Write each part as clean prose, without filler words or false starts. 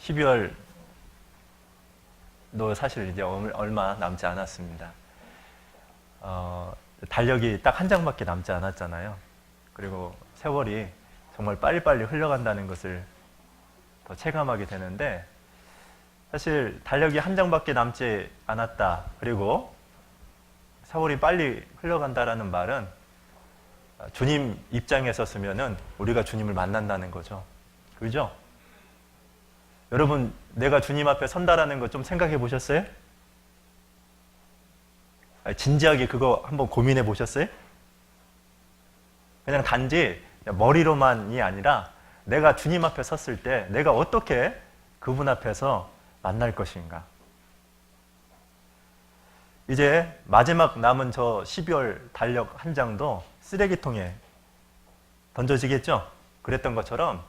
12월도 사실 이제 얼마 남지 않았습니다. 달력이 딱 한 장밖에 남지 않았잖아요. 그리고 세월이 정말 빨리빨리 흘러간다는 것을 더 체감하게 되는데, 사실 달력이 한 장밖에 남지 않았다, 그리고 세월이 빨리 흘러간다라는 말은 주님 입장에 섰으면은 우리가 주님을 만난다는 거죠. 그죠? 여러분, 내가 주님 앞에 선다라는 거 좀 생각해 보셨어요? 진지하게 그거 한번 고민해 보셨어요? 그냥 단지 머리로만이 아니라 내가 주님 앞에 섰을 때 내가 어떻게 그분 앞에서 만날 것인가. 이제 마지막 남은 저 12월 달력 한 장도 쓰레기통에 던져지겠죠? 그랬던 것처럼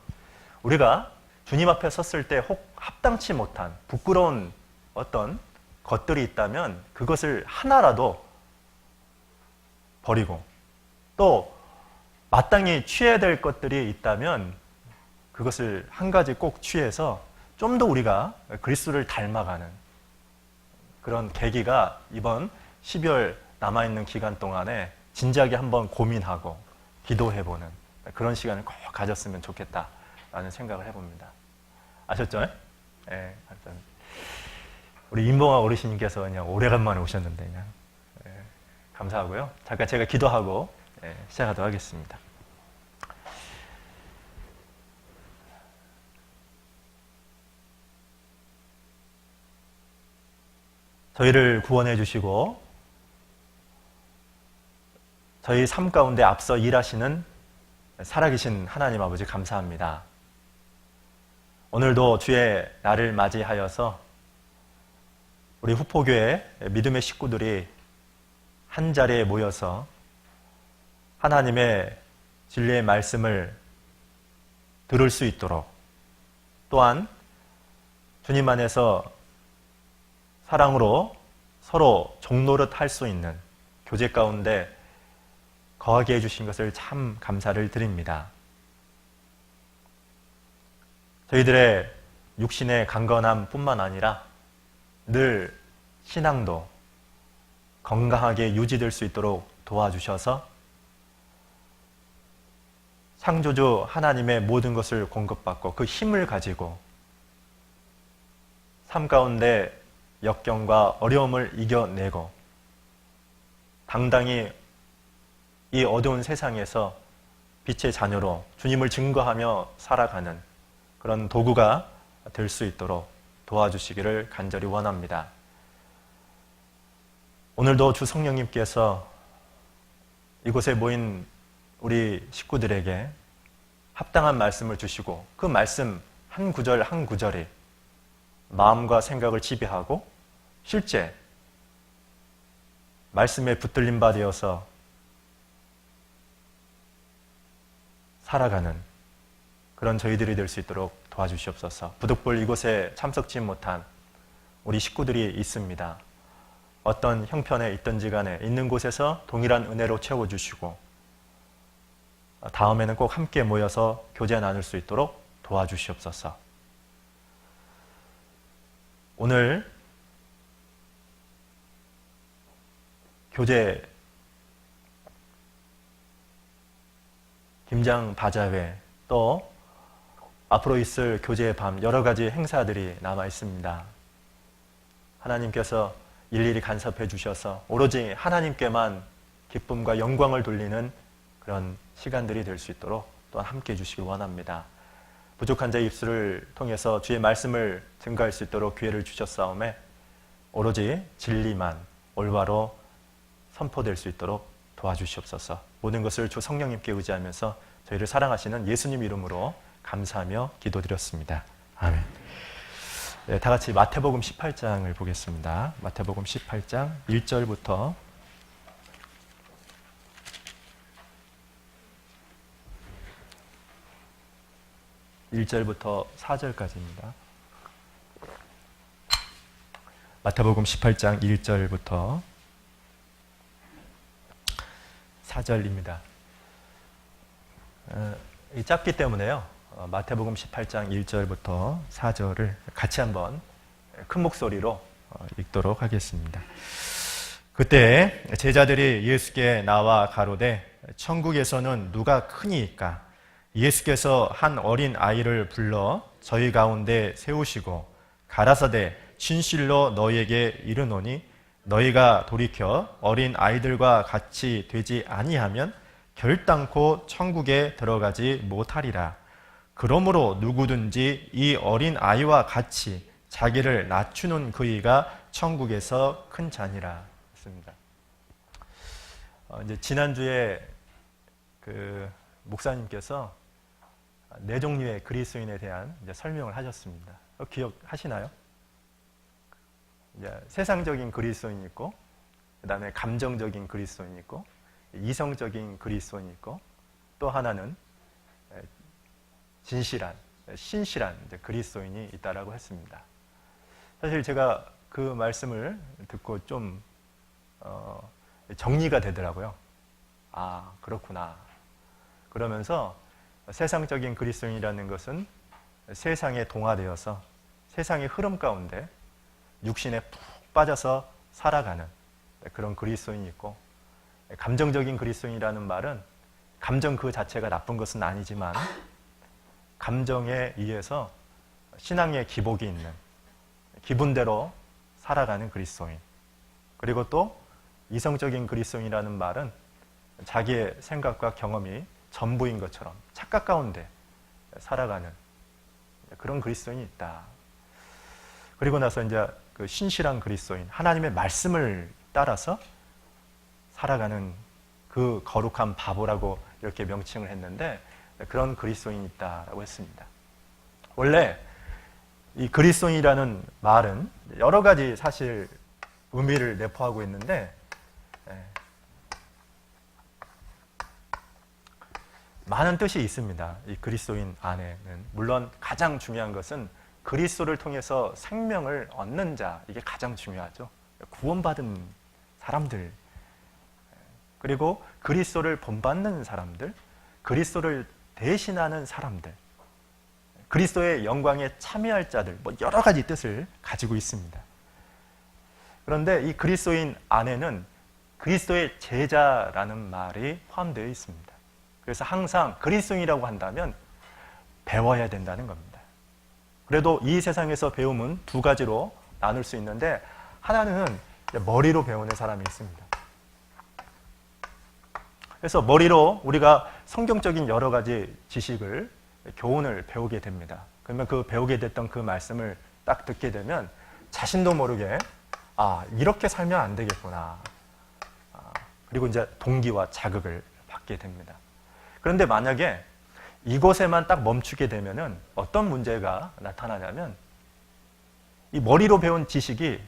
우리가 주님 앞에 섰을 때 혹 합당치 못한 부끄러운 어떤 것들이 있다면 그것을 하나라도 버리고, 또 마땅히 취해야 될 것들이 있다면 그것을 한 가지 꼭 취해서 좀 더 우리가 그리스도를 닮아가는 그런 계기가 이번 12월 남아있는 기간 동안에 진지하게 한번 고민하고 기도해보는 그런 시간을 꼭 가졌으면 좋겠다라는 생각을 해봅니다. 아셨죠? 네, 우리 임봉아 어르신님께서 그냥 오래간만에 오셨는데 그냥 감사하고요. 잠깐 제가 기도하고 시작하도록 하겠습니다. 저희를 구원해 주시고 저희 삶 가운데 앞서 일하시는 살아계신 하나님 아버지 감사합니다. 오늘도 주의 날을 맞이하여서 우리 후포교회 믿음의 식구들이 한 자리에 모여서 하나님의 진리의 말씀을 들을 수 있도록, 또한 주님 안에서 사랑으로 서로 종노릇 할 수 있는 교제 가운데 거하게 해주신 것을 참 감사를 드립니다. 저희들의 육신의 강건함 뿐만 아니라 늘 신앙도 건강하게 유지될 수 있도록 도와주셔서 창조주 하나님의 모든 것을 공급받고 그 힘을 가지고 삶 가운데 역경과 어려움을 이겨내고 당당히 이 어두운 세상에서 빛의 자녀로 주님을 증거하며 살아가는 그런 도구가 될 수 있도록 도와주시기를 간절히 원합니다. 오늘도 주 성령님께서 이곳에 모인 우리 식구들에게 합당한 말씀을 주시고 그 말씀 한 구절 한 구절이 마음과 생각을 지배하고 실제 말씀에 붙들림 바 되어서 살아가는 그런 저희들이 될 수 있도록 도와주시옵소서. 부득불 이곳에 참석치 못한 우리 식구들이 있습니다. 어떤 형편에 있든지 간에 있는 곳에서 동일한 은혜로 채워주시고 다음에는 꼭 함께 모여서 교제 나눌 수 있도록 도와주시옵소서. 오늘 교제 김장 바자회, 또 앞으로 있을 교제의 밤 여러 가지 행사들이 남아 있습니다. 하나님께서 일일이 간섭해 주셔서 오로지 하나님께만 기쁨과 영광을 돌리는 그런 시간들이 될 수 있도록 또한 함께 해주시길 원합니다. 부족한 자의 입술을 통해서 주의 말씀을 증거할 수 있도록 기회를 주셨사오매 오로지 진리만 올바로 선포될 수 있도록 도와주시옵소서. 모든 것을 주 성령님께 의지하면서 저희를 사랑하시는 예수님 이름으로 감사하며 기도드렸습니다. 아멘. 네, 다 같이 마태복음 18장을 보겠습니다. 마태복음 18장 1절부터 1절부터 4절까지입니다. 마태복음 18장 1절부터 4절입니다. 짧기 때문에요. 마태복음 18장 1절부터 4절을 같이 한번 큰 목소리로 읽도록 하겠습니다. 그때 제자들이 예수께 나와 가로되 천국에서는 누가 크니이까? 예수께서 한 어린 아이를 불러 저희 가운데 세우시고 가라사대 진실로 너희에게 이르노니 너희가 돌이켜 어린 아이들과 같이 되지 아니하면 결단코 천국에 들어가지 못하리라. 그러므로 누구든지 이 어린 아이와 같이 자기를 낮추는 그이가 천국에서 큰 자니라. 했습니다. 이제 지난주에 그 목사님께서 네 종류의 그리스도인에 대한 이제 설명을 하셨습니다. 기억하시나요? 이제 세상적인 그리스도인이 있고, 그 다음에 감정적인 그리스도인이 있고, 이성적인 그리스도인이 있고, 또 하나는 진실한, 신실한 그리스도인이 있다라고 했습니다. 사실 제가 그 말씀을 듣고 좀 정리가 되더라고요. 아, 그렇구나. 그러면서 세상적인 그리스도인이라는 것은 세상에 동화되어서 세상의 흐름 가운데 육신에 푹 빠져서 살아가는 그런 그리스도인이 있고, 감정적인 그리스도인이라는 말은 감정 그 자체가 나쁜 것은 아니지만 감정에 의해서 신앙의 기복이 있는 기분대로 살아가는 그리스도인. 그리고 또 이성적인 그리스도인이라는 말은 자기의 생각과 경험이 전부인 것처럼 착각 가운데 살아가는 그런 그리스도인이 있다. 그리고 나서 이제 그 신실한 그리스도인, 하나님의 말씀을 따라서 살아가는 그 거룩한 바보라고 이렇게 명칭을 했는데, 그런 그리스도인이 있다라고 했습니다. 원래 이 그리스도인이라는 말은 여러 가지 사실 의미를 내포하고 있는데, 많은 뜻이 있습니다. 이 그리스도인 안에는. 물론 가장 중요한 것은 그리스도를 통해서 생명을 얻는 자, 이게 가장 중요하죠. 구원받은 사람들, 그리고 그리스도를 본받는 사람들, 그리스도를 대신하는 사람들, 그리스도의 영광에 참여할 자들, 여러 가지 뜻을 가지고 있습니다. 그런데 이 그리스도인 안에는 그리스도의 제자라는 말이 포함되어 있습니다. 그래서 항상 그리스도인이라고 한다면 배워야 된다는 겁니다. 그래도 이 세상에서 배움은 두 가지로 나눌 수 있는데, 하나는 머리로 배우는 사람이 있습니다. 그래서 머리로 우리가 성경적인 여러 가지 지식을, 교훈을 배우게 됩니다. 그러면 그 배우게 됐던 그 말씀을 딱 듣게 되면 자신도 모르게 이렇게 살면 안 되겠구나. 그리고 이제 동기와 자극을 받게 됩니다. 그런데 만약에 이곳에만 딱 멈추게 되면은 어떤 문제가 나타나냐면, 이 머리로 배운 지식이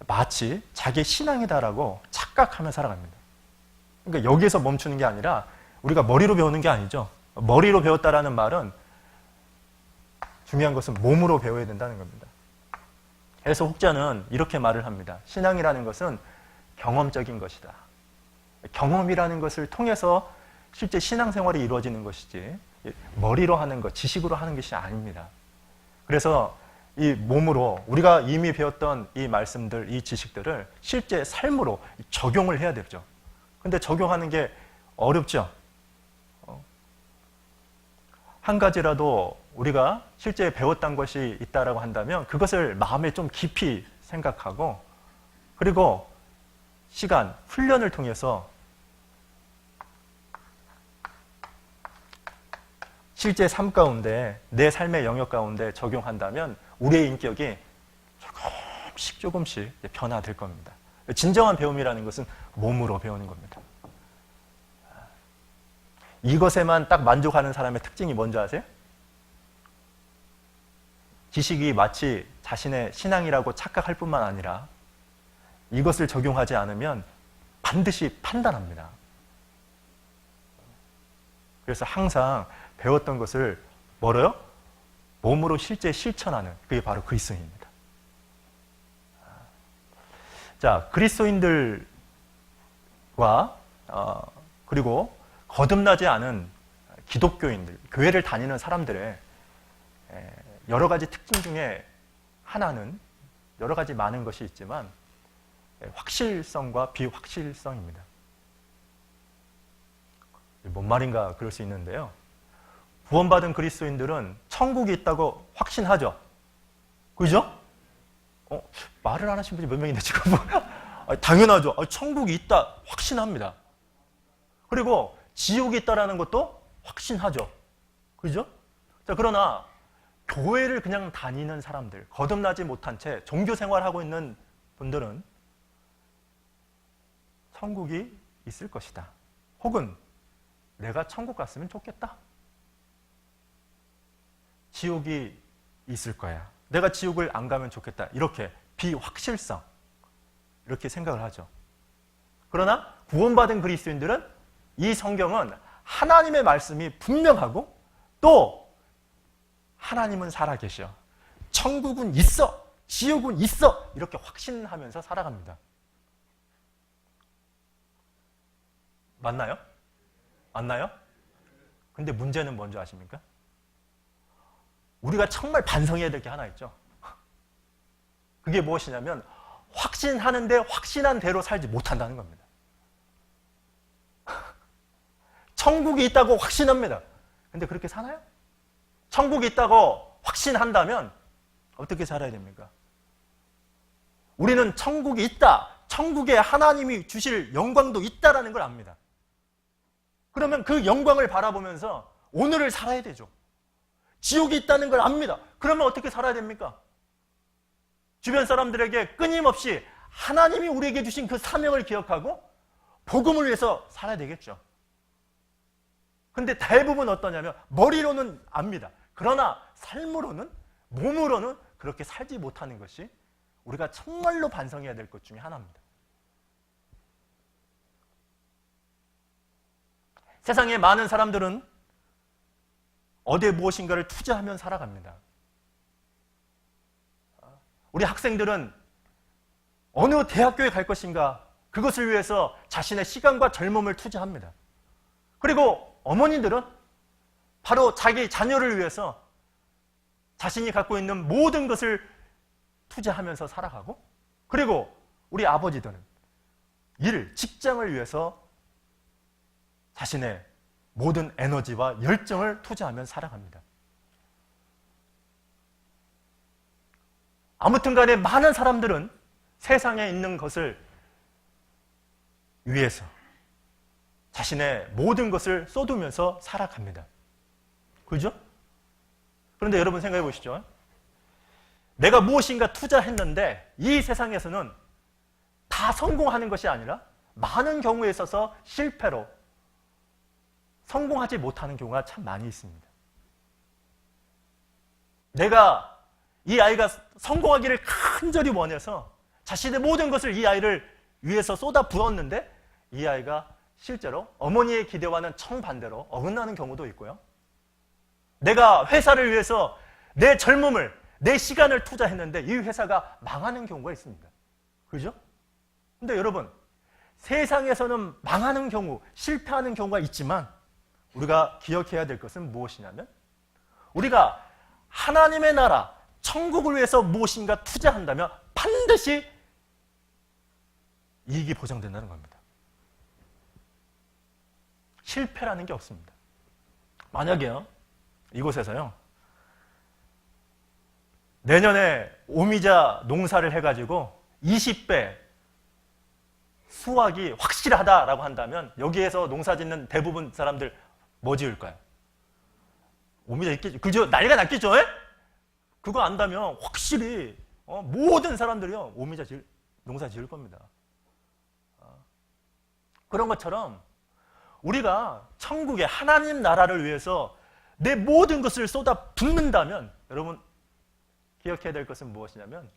마치 자기 신앙이다라고 착각하며 살아갑니다. 그러니까 여기에서 멈추는 게 아니라 우리가 머리로 배우는 게 아니죠. 머리로 배웠다라는 말은 중요한 것은 몸으로 배워야 된다는 겁니다. 그래서 혹자는 이렇게 말을 합니다. 신앙이라는 것은 경험적인 것이다. 경험이라는 것을 통해서 실제 신앙생활이 이루어지는 것이지 머리로 하는 것, 지식으로 하는 것이 아닙니다. 그래서 이 몸으로 우리가 이미 배웠던 이 말씀들, 이 지식들을 실제 삶으로 적용을 해야 되죠. 근데 적용하는 게 어렵죠. 한 가지라도 우리가 실제 배웠던 것이 있다라고 한다면 그것을 마음에 좀 깊이 생각하고, 그리고 시간, 훈련을 통해서 실제 삶 가운데, 내 삶의 영역 가운데 적용한다면 우리의 인격이 조금씩 변화될 겁니다. 진정한 배움이라는 것은 몸으로 배우는 겁니다. 이것에만 딱 만족하는 사람의 특징이 뭔지 아세요? 지식이 마치 자신의 신앙이라고 착각할 뿐만 아니라 이것을 적용하지 않으면 반드시 판단합니다. 그래서 항상 배웠던 것을 뭐래요? 몸으로 실제 실천하는, 그게 바로 그리스도인입니다. 자, 그리스도인들과 그리고 거듭나지 않은 기독교인들, 교회를 다니는 사람들의 여러 가지 특징 중에 하나는 여러 가지 많은 것이 있지만 확실성과 비확실성입니다. 뭔 말인가 그럴 수 있는데요. 구원받은 그리스도인들은 천국이 있다고 확신하죠. 그죠? 말을 안 하신 분이 몇 명인데 지금. 당연하죠. 천국이 있다 확신합니다. 그리고 지옥이 있다라는 것도 확신하죠. 그죠? 자, 그러나 교회를 그냥 다니는 사람들, 거듭나지 못한 채 종교 생활하고 있는 분들은 천국이 있을 것이다. 혹은 내가 천국 갔으면 좋겠다. 지옥이 있을 거야. 내가 지옥을 안 가면 좋겠다. 이렇게 비확실성, 이렇게 생각을 하죠. 그러나 구원받은 그리스도인들은 이 성경은 하나님의 말씀이 분명하고 또 하나님은 살아계셔. 천국은 있어. 지옥은 있어. 이렇게 확신하면서 살아갑니다. 맞나요? 맞나요? 근데 문제는 뭔지 아십니까? 우리가 정말 반성해야 될 게 하나 있죠. 그게 무엇이냐면 확신하는데 확신한 대로 살지 못한다는 겁니다. 천국이 있다고 확신합니다. 근데 그렇게 사나요? 천국이 있다고 확신한다면 어떻게 살아야 됩니까? 우리는 천국이 있다. 천국에 하나님이 주실 영광도 있다라는 걸 압니다. 그러면 그 영광을 바라보면서 오늘을 살아야 되죠. 지옥이 있다는 걸 압니다. 그러면 어떻게 살아야 됩니까? 주변 사람들에게 끊임없이 하나님이 우리에게 주신 그 사명을 기억하고 복음을 위해서 살아야 되겠죠. 근데 대부분 어떠냐면 머리로는 압니다. 그러나 삶으로는, 몸으로는 그렇게 살지 못하는 것이 우리가 정말로 반성해야 될 것 중에 하나입니다. 세상에 많은 사람들은 어디에 무엇인가를 투자하면 살아갑니다. 우리 학생들은 어느 대학교에 갈 것인가 그것을 위해서 자신의 시간과 젊음을 투자합니다. 그리고 어머니들은 바로 자기 자녀를 위해서 자신이 갖고 있는 모든 것을 투자하면서 살아가고, 그리고 우리 아버지들은 일, 직장을 위해서 자신의 모든 에너지와 열정을 투자하며 살아갑니다. 아무튼 간에 많은 사람들은 세상에 있는 것을 위해서 자신의 모든 것을 쏟으면서 살아갑니다. 그죠? 그런데 여러분 생각해 보시죠. 내가 무엇인가 투자했는데 이 세상에서는 다 성공하는 것이 아니라 많은 경우에 있어서 실패로 성공하지 못하는 경우가 참 많이 있습니다. 내가 이 아이가 성공하기를 간절히 원해서 자신의 모든 것을 이 아이를 위해서 쏟아 부었는데 이 아이가 실제로 어머니의 기대와는 정반대로 어긋나는 경우도 있고요. 내가 회사를 위해서 내 젊음을, 내 시간을 투자했는데 이 회사가 망하는 경우가 있습니다. 그죠? 근데 여러분, 세상에서는 망하는 경우, 실패하는 경우가 있지만 우리가 기억해야 될 것은 무엇이냐면 우리가 하나님의 나라, 천국을 위해서 무엇인가 투자한다면 반드시 이익이 보장된다는 겁니다. 실패라는 게 없습니다. 만약에요, 이곳에서요, 내년에 오미자 농사를 해가지고 20배 수확이 확실하다라고 한다면 여기에서 농사 짓는 대부분 사람들 뭐 지을까요? 오미자 있겠죠. 그죠? 난리가 났겠죠? 에? 그거 안다면 확실히 모든 사람들이요 오미자 농사 지을 겁니다. 그런 것처럼 우리가 천국의 하나님 나라를 위해서 내 모든 것을 쏟아 붓는다면 여러분 기억해야 될 것은 무엇이냐면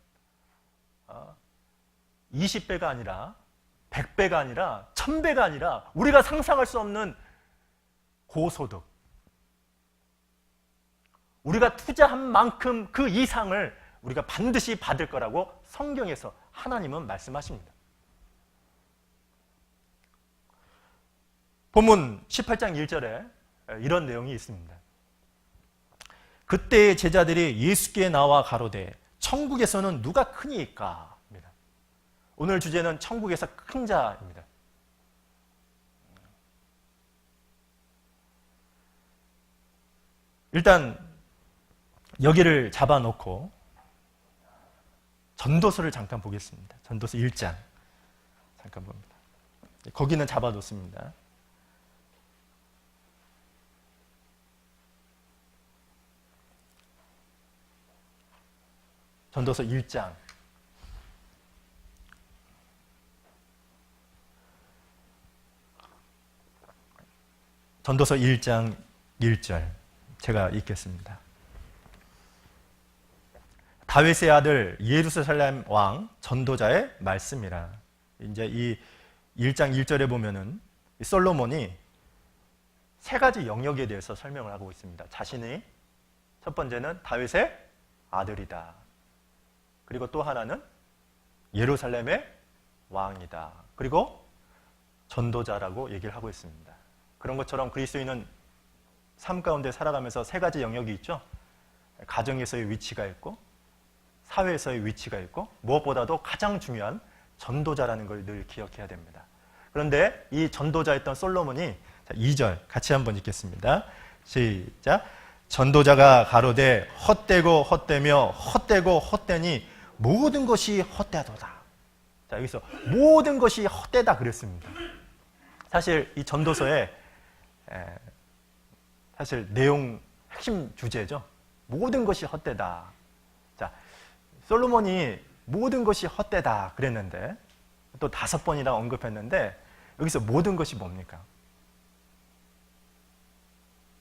20배가 아니라 100배가 아니라 1000배가 아니라 우리가 상상할 수 없는 고소득, 우리가 투자한 만큼 그 이상을 우리가 반드시 받을 거라고 성경에서 하나님은 말씀하십니다. 본문 18장 1절에 이런 내용이 있습니다. 그때 제자들이 예수께 나와 가로되 천국에서는 누가 크니까? 입니다. 오늘 주제는 천국에서 큰 자입니다. 일단 여기를 잡아놓고 전도서를 잠깐 보겠습니다. 전도서 1장 잠깐 봅니다. 거기는 잡아놓습니다. 전도서 1장 전도서 1장 1절 제가 읽겠습니다. 다윗의 아들 예루살렘 왕 전도자의 말씀이라. 이제 이 1장 1절에 보면은 솔로몬이 세 가지 영역에 대해서 설명을 하고 있습니다. 자신이 첫 번째는 다윗의 아들이다. 그리고 또 하나는 예루살렘의 왕이다. 그리고 전도자라고 얘기를 하고 있습니다. 그런 것처럼 그리스도인은 삶 가운데 살아가면서 세 가지 영역이 있죠. 가정에서의 위치가 있고 사회에서의 위치가 있고 무엇보다도 가장 중요한 전도자라는 걸 늘 기억해야 됩니다. 그런데 이 전도자였던 솔로몬이 2절 같이 한번 읽겠습니다. 시작. 전도자가 가로되 헛되고 헛되며 헛되고 헛되니 모든 것이 헛되도다. 자, 여기서 모든 것이 헛되다 그랬습니다. 사실 이 전도서의 사실 내용 핵심 주제죠. 모든 것이 헛되다. 자, 솔로몬이 모든 것이 헛되다 그랬는데 또 5번이나 언급했는데 여기서 모든 것이 뭡니까?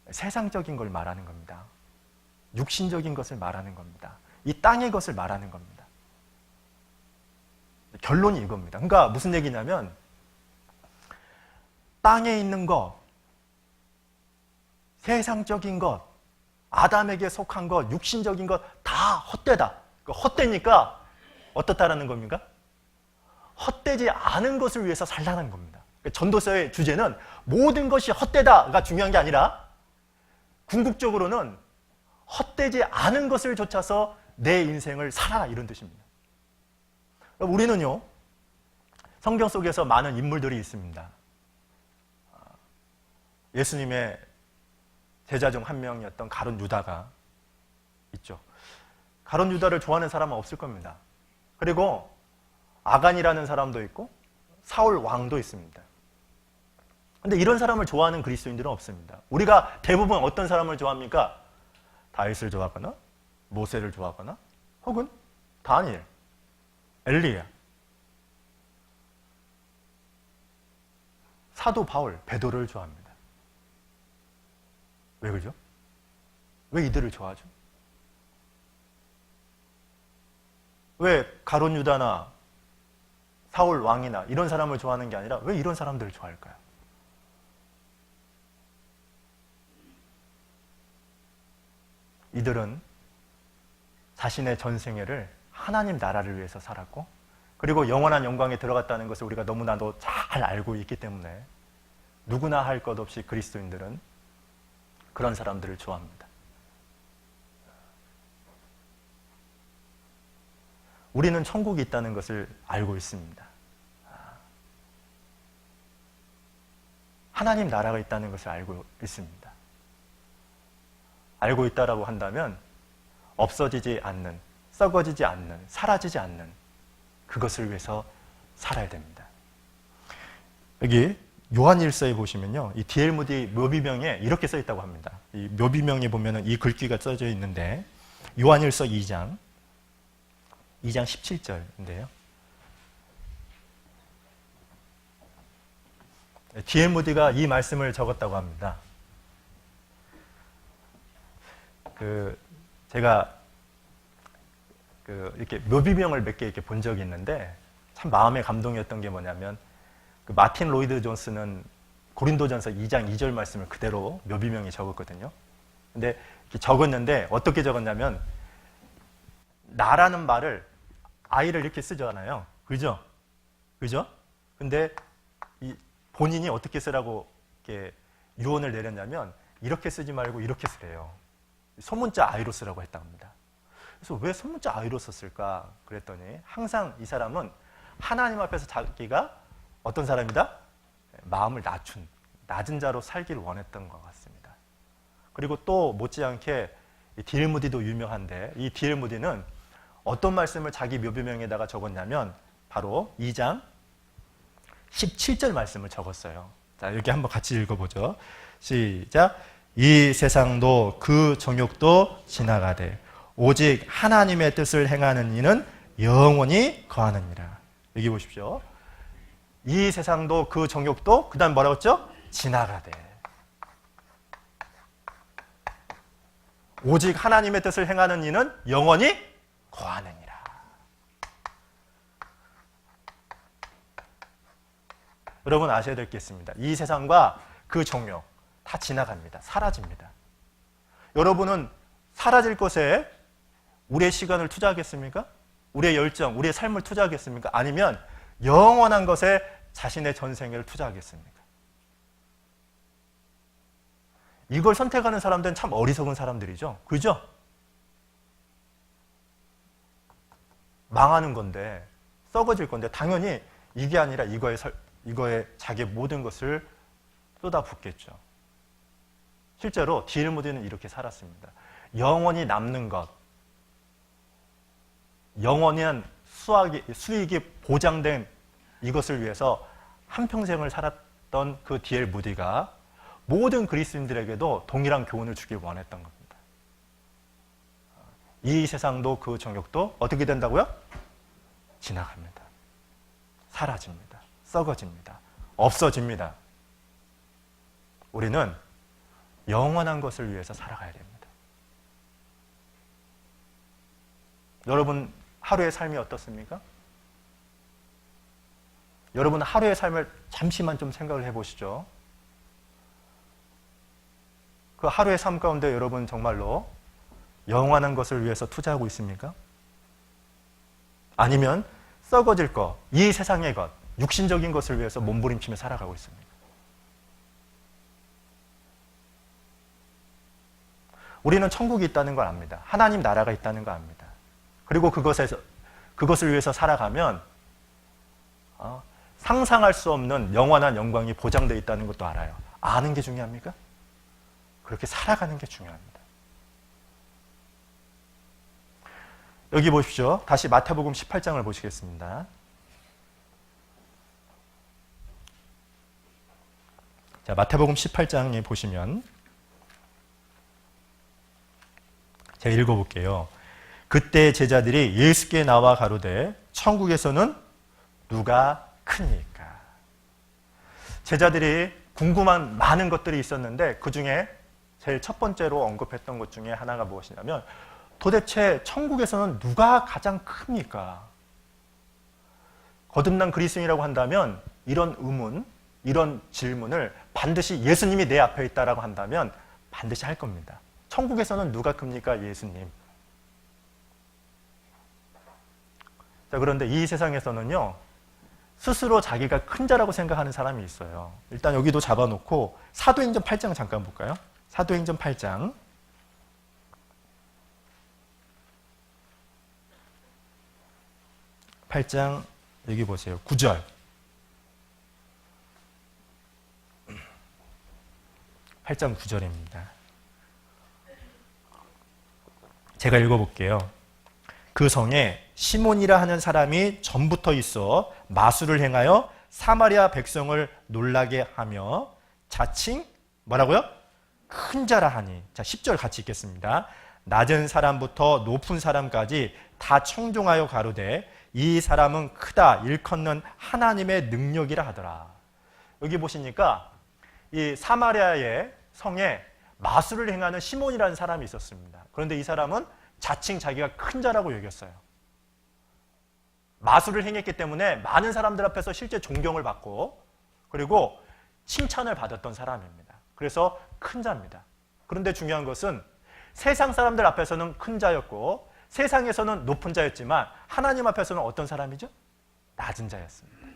세상적인 걸 말하는 겁니다. 육신적인 것을 말하는 겁니다. 이 땅의 것을 말하는 겁니다. 결론이 이겁니다. 그러니까 무슨 얘기냐면 땅에 있는 것, 세상적인 것, 아담에게 속한 것, 육신적인 것 다 헛되다. 헛되니까 어떻다라는 겁니까? 헛되지 않은 것을 위해서 살라는 겁니다. 전도서의 주제는 모든 것이 헛되다가 중요한 게 아니라 궁극적으로는 헛되지 않은 것을 좇아서 내 인생을 살아라 이런 뜻입니다. 우리는요 성경 속에서 많은 인물들이 있습니다. 예수님의 제자 중 한 명이었던 가룟 유다가 있죠. 가룟 유다를 좋아하는 사람은 없을 겁니다. 그리고 아간이라는 사람도 있고 사울 왕도 있습니다. 그런데 이런 사람을 좋아하는 그리스도인들은 없습니다. 우리가 대부분 어떤 사람을 좋아합니까? 다윗을 좋아하거나 모세를 좋아하거나 혹은 다니엘, 엘리야, 사도 바울, 베드로를 좋아합니다. 왜 그러죠? 왜 이들을 좋아하죠? 왜 가룟 유다나 사울 왕이나 이런 사람을 좋아하는 게 아니라 왜 이런 사람들을 좋아할까요? 이들은 자신의 전생애를 하나님 나라를 위해서 살았고 그리고 영원한 영광에 들어갔다는 것을 우리가 너무나도 잘 알고 있기 때문에 누구나 할 것 없이 그리스도인들은 그런 사람들을 좋아합니다. 우리는 천국이 있다는 것을 알고 있습니다. 하나님 나라가 있다는 것을 알고 있습니다. 알고 있다라고 한다면 없어지지 않는, 썩어지지 않는, 사라지지 않는 그것을 위해서 살아야 됩니다. 여기 요한일서에 보시면요, 이 D.L. 무디 묘비명에 이렇게 써 있다고 합니다. 이 묘비명에 보면은 이 글귀가 써져 있는데 요한일서 2장 17절인데요. D.L. 무디가 이 말씀을 적었다고 합니다. 제가 이렇게 묘비명을 몇 개 이렇게 본 적이 있는데 참 마음에 감동이었던 게 뭐냐면 마틴 로이드 존스는 고린도전서 2장 2절 말씀을 그대로 묘비명에 적었거든요. 근데 이렇게 적었는데 어떻게 적었냐면 나라는 말을 아이를 이렇게 쓰잖아요. 그죠? 근데 본인이 어떻게 쓰라고 이렇게 유언을 내렸냐면 이렇게 쓰지 말고 이렇게 쓰래요. 소문자 아이로 쓰라고 했다고 합니다. 그래서 왜 소문자 아이로 썼을까 그랬더니 항상 이 사람은 하나님 앞에서 자기가 어떤 사람이다? 마음을 낮은 자로 살기를 원했던 것 같습니다. 그리고 또 못지않게 D.L. 무디도 유명한데 이 D.L. 무디는 어떤 말씀을 자기 묘비명에다가 적었냐면 바로 2장 17절 말씀을 적었어요. 자, 여기 한번 같이 읽어보죠. 시작. 이 세상도 그 정욕도 지나가되 오직 하나님의 뜻을 행하는 이는 영원히 거하느니라. 여기 보십시오. 이 세상도 그 정욕도 그 다음 뭐라고 했죠? 지나가되 오직 하나님의 뜻을 행하는 이는 영원히 거하느니라. 여러분 아셔야 될 게 있습니다. 이 세상과 그 정욕 다 지나갑니다. 사라집니다. 여러분은 사라질 것에 우리의 시간을 투자하겠습니까? 우리의 열정, 우리의 삶을 투자하겠습니까? 아니면 영원한 것에 자신의 전생애를 투자하겠습니까? 이걸 선택하는 사람들은 참 어리석은 사람들이죠. 그죠? 망하는 건데, 썩어질 건데 당연히 이게 아니라 이거에 자기의 모든 것을 쏟아붓겠죠. 실제로 D.L. 무디는 이렇게 살았습니다. 영원히 남는 것, 영원한 수익이 보장된 이것을 위해서 한평생을 살았던 그 D.L. 무디가 모든 그리스인들에게도 동일한 교훈을 주길 원했던 겁니다. 이 세상도 그 정욕도 어떻게 된다고요? 지나갑니다. 사라집니다. 썩어집니다. 없어집니다. 우리는 영원한 것을 위해서 살아가야 됩니다. 여러분 하루의 삶이 어떻습니까? 여러분 하루의 삶을 잠시만 좀 생각을 해보시죠. 그 하루의 삶 가운데 여러분 정말로 영원한 것을 위해서 투자하고 있습니까? 아니면 썩어질 것, 이 세상의 것, 육신적인 것을 위해서 몸부림치며 살아가고 있습니까? 우리는 천국이 있다는 걸 압니다. 하나님 나라가 있다는 걸 압니다. 그리고 그것을 위해서 살아가면 상상할 수 없는 영원한 영광이 보장되어 있다는 것도 알아요. 아는 게 중요합니까? 그렇게 살아가는 게 중요합니다. 여기 보십시오. 다시 마태복음 18장을 보시겠습니다. 자, 마태복음 18장에 보시면 제가 읽어볼게요. 그때 제자들이 예수께 나와 가로되 천국에서는 누가 크니까? 제자들이 궁금한 많은 것들이 있었는데 그 중에 제일 첫 번째로 언급했던 것 중에 하나가 무엇이냐면 도대체 천국에서는 누가 가장 큽니까? 거듭난 그리스도인이라고 한다면 이런 의문, 이런 질문을 반드시 예수님이 내 앞에 있다라고 한다면 반드시 할 겁니다. 천국에서는 누가 큽니까? 예수님. 자, 그런데 이 세상에서는요, 스스로 자기가 큰 자라고 생각하는 사람이 있어요. 일단 여기도 잡아놓고 사도행전 8장 잠깐 볼까요? 사도행전 8장. 8장 여기 보세요. 9절. (8장 9절입니다) 제가 읽어볼게요. 그 성에 시몬이라 하는 사람이 전부터 있어 마술을 행하여 사마리아 백성을 놀라게 하며 자칭 뭐라고요? 큰 자라 하니. 자, 10절 같이 읽겠습니다. 낮은 사람부터 높은 사람까지 다 청종하여 가로되 이 사람은 크다 일컫는 하나님의 능력이라 하더라. 여기 보시니까 이 사마리아의 성에 마술을 행하는 시몬이라는 사람이 있었습니다. 그런데 이 사람은 자칭 자기가 큰 자라고 여겼어요. 마술을 행했기 때문에 많은 사람들 앞에서 실제 존경을 받고 그리고 칭찬을 받았던 사람입니다. 그래서 큰 자입니다. 그런데 중요한 것은 세상 사람들 앞에서는 큰 자였고 세상에서는 높은 자였지만 하나님 앞에서는 어떤 사람이죠? 낮은 자였습니다.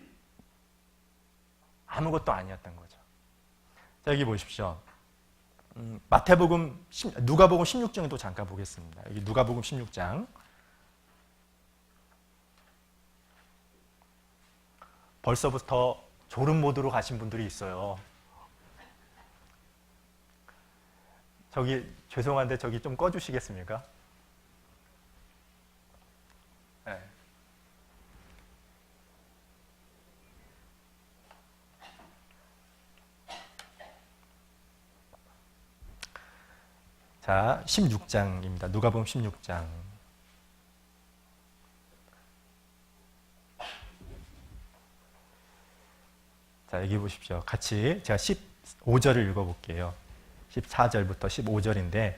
아무것도 아니었던 거죠. 자, 여기 보십시오. 마태복음, 누가복음 16장도 잠깐 보겠습니다. 여기 누가복음 16장. 벌써부터 졸음 모드로 가신 분들이 있어요. 저기 죄송한데 저기 좀 꺼주시겠습니까? 네. 자, 16장입니다. 누가복음 16장. 자, 여기 보십시오. 같이 제가 15절을 읽어볼게요. 14절부터 15절인데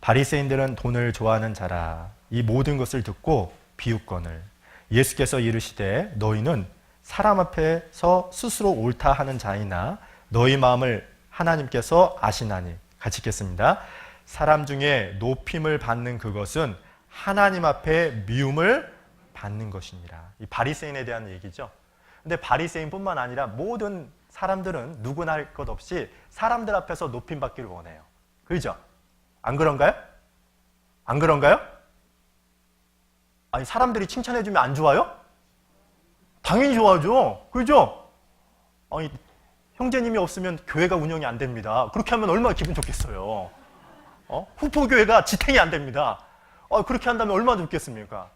바리새인들은 돈을 좋아하는 자라 이 모든 것을 듣고 비웃거늘 예수께서 이르시되 너희는 사람 앞에서 스스로 옳다 하는 자이나 너희 마음을 하나님께서 아시나니. 같이 읽겠습니다. 사람 중에 높임을 받는 그것은 하나님 앞에 미움을 받는 것이니라. 이 바리새인에 대한 얘기죠. 근데 바리새인뿐만 아니라 모든 사람들은 누구나 할 것 없이 사람들 앞에서 높임 받기를 원해요. 그렇죠? 안 그런가요? 안 그런가요? 아니 사람들이 칭찬해 주면 안 좋아요? 당연히 좋아하죠. 그렇죠? 아니 형제님이 없으면 교회가 운영이 안 됩니다. 그렇게 하면 얼마나 기분 좋겠어요. 후포교회가 지탱이 안 됩니다. 그렇게 한다면 얼마나 좋겠습니까?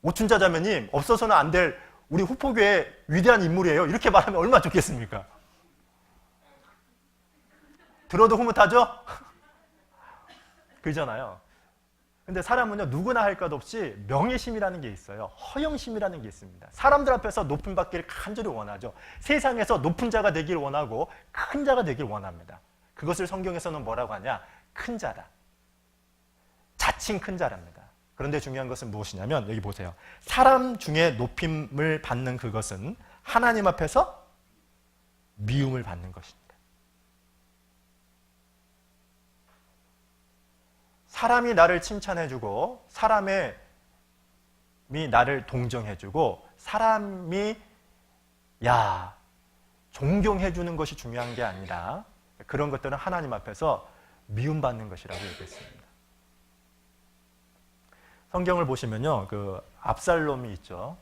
오춘자 자매님 없어서는 안 될 우리 후포교회 위대한 인물이에요. 이렇게 말하면 얼마나 좋겠습니까? 들어도 흐뭇하죠? 그러잖아요. 근데 사람은요, 누구나 할 것 없이 명예심이라는 게 있어요. 허영심이라는 게 있습니다. 사람들 앞에서 높임 받기를 간절히 원하죠. 세상에서 높은 자가 되길 원하고 큰 자가 되길 원합니다. 그것을 성경에서는 뭐라고 하냐? 큰 자다. 자칭 큰 자랍니다. 그런데 중요한 것은 무엇이냐면 여기 보세요. 사람 중에 높임을 받는 그것은 하나님 앞에서 미움을 받는 것입니다. 사람이 나를 칭찬해주고 사람이 나를 동정해주고 사람이 존경해주는 것이 중요한 게 아니라 그런 것들은 하나님 앞에서 미움받는 것이라고 얘기했습니다. 성경을 보시면요, 그 압살롬이 있죠.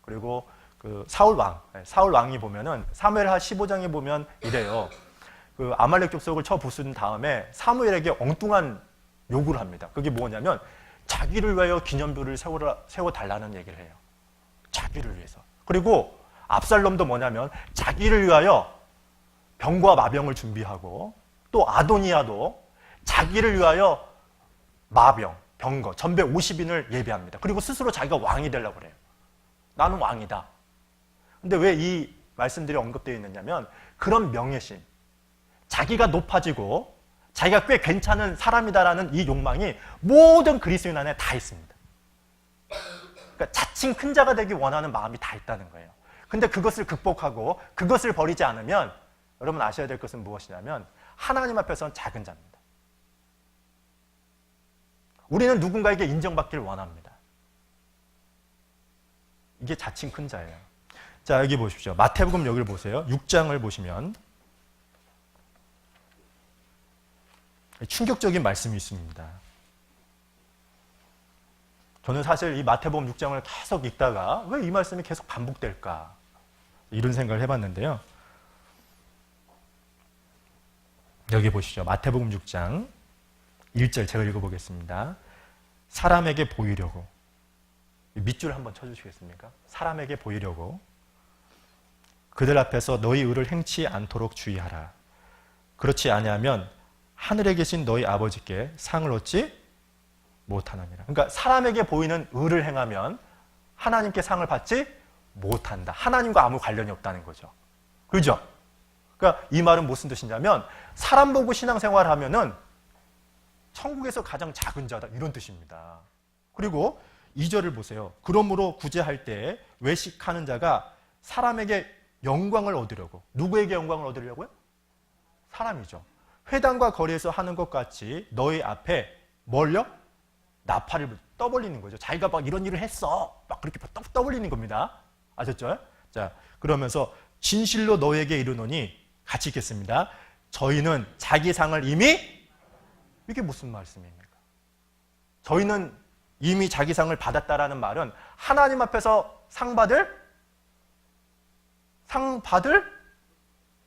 그리고 그 사울 왕이 보면은 사무엘하 15장에 보면 이래요. 그 아말렉 족속을 쳐 부순 다음에 사무엘에게 엉뚱한 요구를 합니다. 그게 뭐냐면 자기를 위하여 기념비를 세워 달라는 얘기를 해요. 자기를 위해서. 그리고 압살롬도 뭐냐면 자기를 위하여 병과 마병을 준비하고 또 아도니아도 자기를 위하여 마병, 병거, 전배 50인을 예비합니다. 그리고 스스로 자기가 왕이 되려고 그래요. 나는 왕이다. 근데 왜 이 말씀들이 언급되어 있느냐면 그런 명예심, 자기가 높아지고 자기가 꽤 괜찮은 사람이다라는 이 욕망이 모든 그리스도인 안에 다 있습니다. 그러니까 자칭 큰 자가 되기 원하는 마음이 다 있다는 거예요. 근데 그것을 극복하고 그것을 버리지 않으면 여러분 아셔야 될 것은 무엇이냐면 하나님 앞에서는 작은 자입니다. 우리는 누군가에게 인정받기를 원합니다. 이게 자칭 큰 자예요. 자, 여기 보십시오. 마태복음 여기를 보세요. 6장을 보시면 충격적인 말씀이 있습니다. 저는 사실 이 마태복음 6장을 계속 읽다가 왜 이 말씀이 계속 반복될까? 이런 생각을 해봤는데요. 여기 보시죠. 마태복음 6장 1절 제가 읽어보겠습니다. 사람에게 보이려고. 밑줄 한번 쳐주시겠습니까? 사람에게 보이려고. 그들 앞에서 너희 의를 행치 않도록 주의하라. 그렇지 아니하면 하늘에 계신 너희 아버지께 상을 얻지 못하느니라. 그러니까 사람에게 보이는 의를 행하면 하나님께 상을 받지 못한다. 하나님과 아무 관련이 없다는 거죠. 그죠? 그러니까 이 말은 무슨 뜻이냐면 사람 보고 신앙생활을 하면은 천국에서 가장 작은 자다. 이런 뜻입니다. 그리고 2절을 보세요. 그러므로 구제할 때 외식하는 자가 사람에게 영광을 얻으려고. 누구에게 영광을 얻으려고요? 사람이죠. 회당과 거리에서 하는 것 같이 너희 앞에 뭘요? 나팔을 떠벌리는 거죠. 자기가 막 이런 일을 했어. 막 그렇게 떠벌리는 겁니다. 아셨죠? 자, 그러면서 진실로 너에게 이르노니 같이 읽겠습니다. 저희는 자기 상을 이미, 이게 무슨 말씀입니까? 저희는 이미 자기 상을 받았다라는 말은 하나님 앞에서 상 받을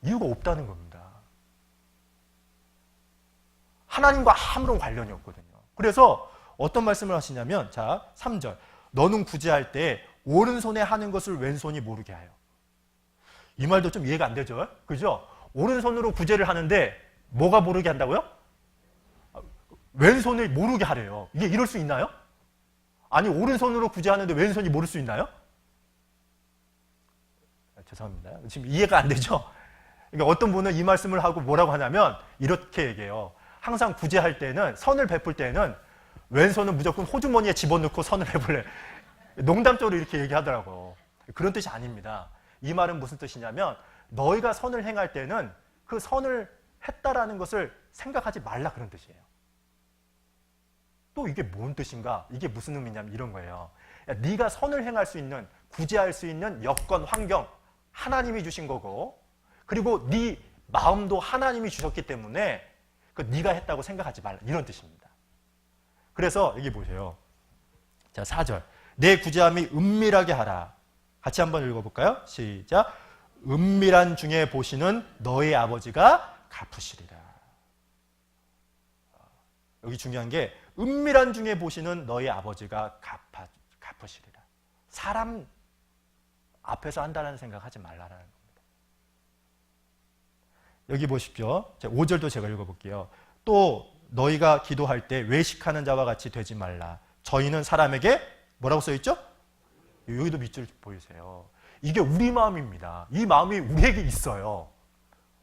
이유가 없다는 겁니다. 하나님과 아무런 관련이 없거든요. 그래서 어떤 말씀을 하시냐면, 자, 3절. 너는 구제할 때 오른손에 하는 것을 왼손이 모르게 하여. 이 말도 좀 이해가 안 되죠? 그죠? 오른손으로 구제를 하는데 뭐가 모르게 한다고요? 왼손을 모르게 하래요. 이게 이럴 수 있나요? 아니, 오른손으로 구제하는데 왼손이 모를 수 있나요? 죄송합니다. 지금 이해가 안 되죠? 그러니까 어떤 분은 이 말씀을 하고 뭐라고 하냐면 이렇게 얘기해요. 항상 구제할 때는, 선을 베풀 때는 왼손은 무조건 호주머니에 집어넣고 선을 해볼래. 농담적으로 이렇게 얘기하더라고요. 그런 뜻이 아닙니다. 이 말은 무슨 뜻이냐면 너희가 선을 행할 때는 그 선을 했다라는 것을 생각하지 말라, 그런 뜻이에요. 또 이게 뭔 뜻인가? 이게 무슨 의미냐면 이런 거예요. 야, 네가 선을 행할 수 있는, 구제할 수 있는 여건, 환경 하나님이 주신 거고, 그리고 네 마음도 하나님이 주셨기 때문에 그 네가 했다고 생각하지 말라, 이런 뜻입니다. 그래서 여기 보세요. 자, 4절. 내 구제함이 은밀하게 하라. 같이 한번 읽어볼까요? 시작. 은밀한 중에 보시는 너희 아버지가 갚으시리라. 여기 중요한 게 은밀한 중에 보시는 너희 아버지가 갚으시리라. 사람 앞에서 한다는 생각하지 말라라는 겁니다. 여기 보십시오. 5절도 제가 읽어볼게요. 또 너희가 기도할 때 외식하는 자와 같이 되지 말라. 저희는 사람에게 뭐라고 써있죠? 여기도 밑줄 보이세요. 이게 우리 마음입니다. 이 마음이 우리에게 있어요.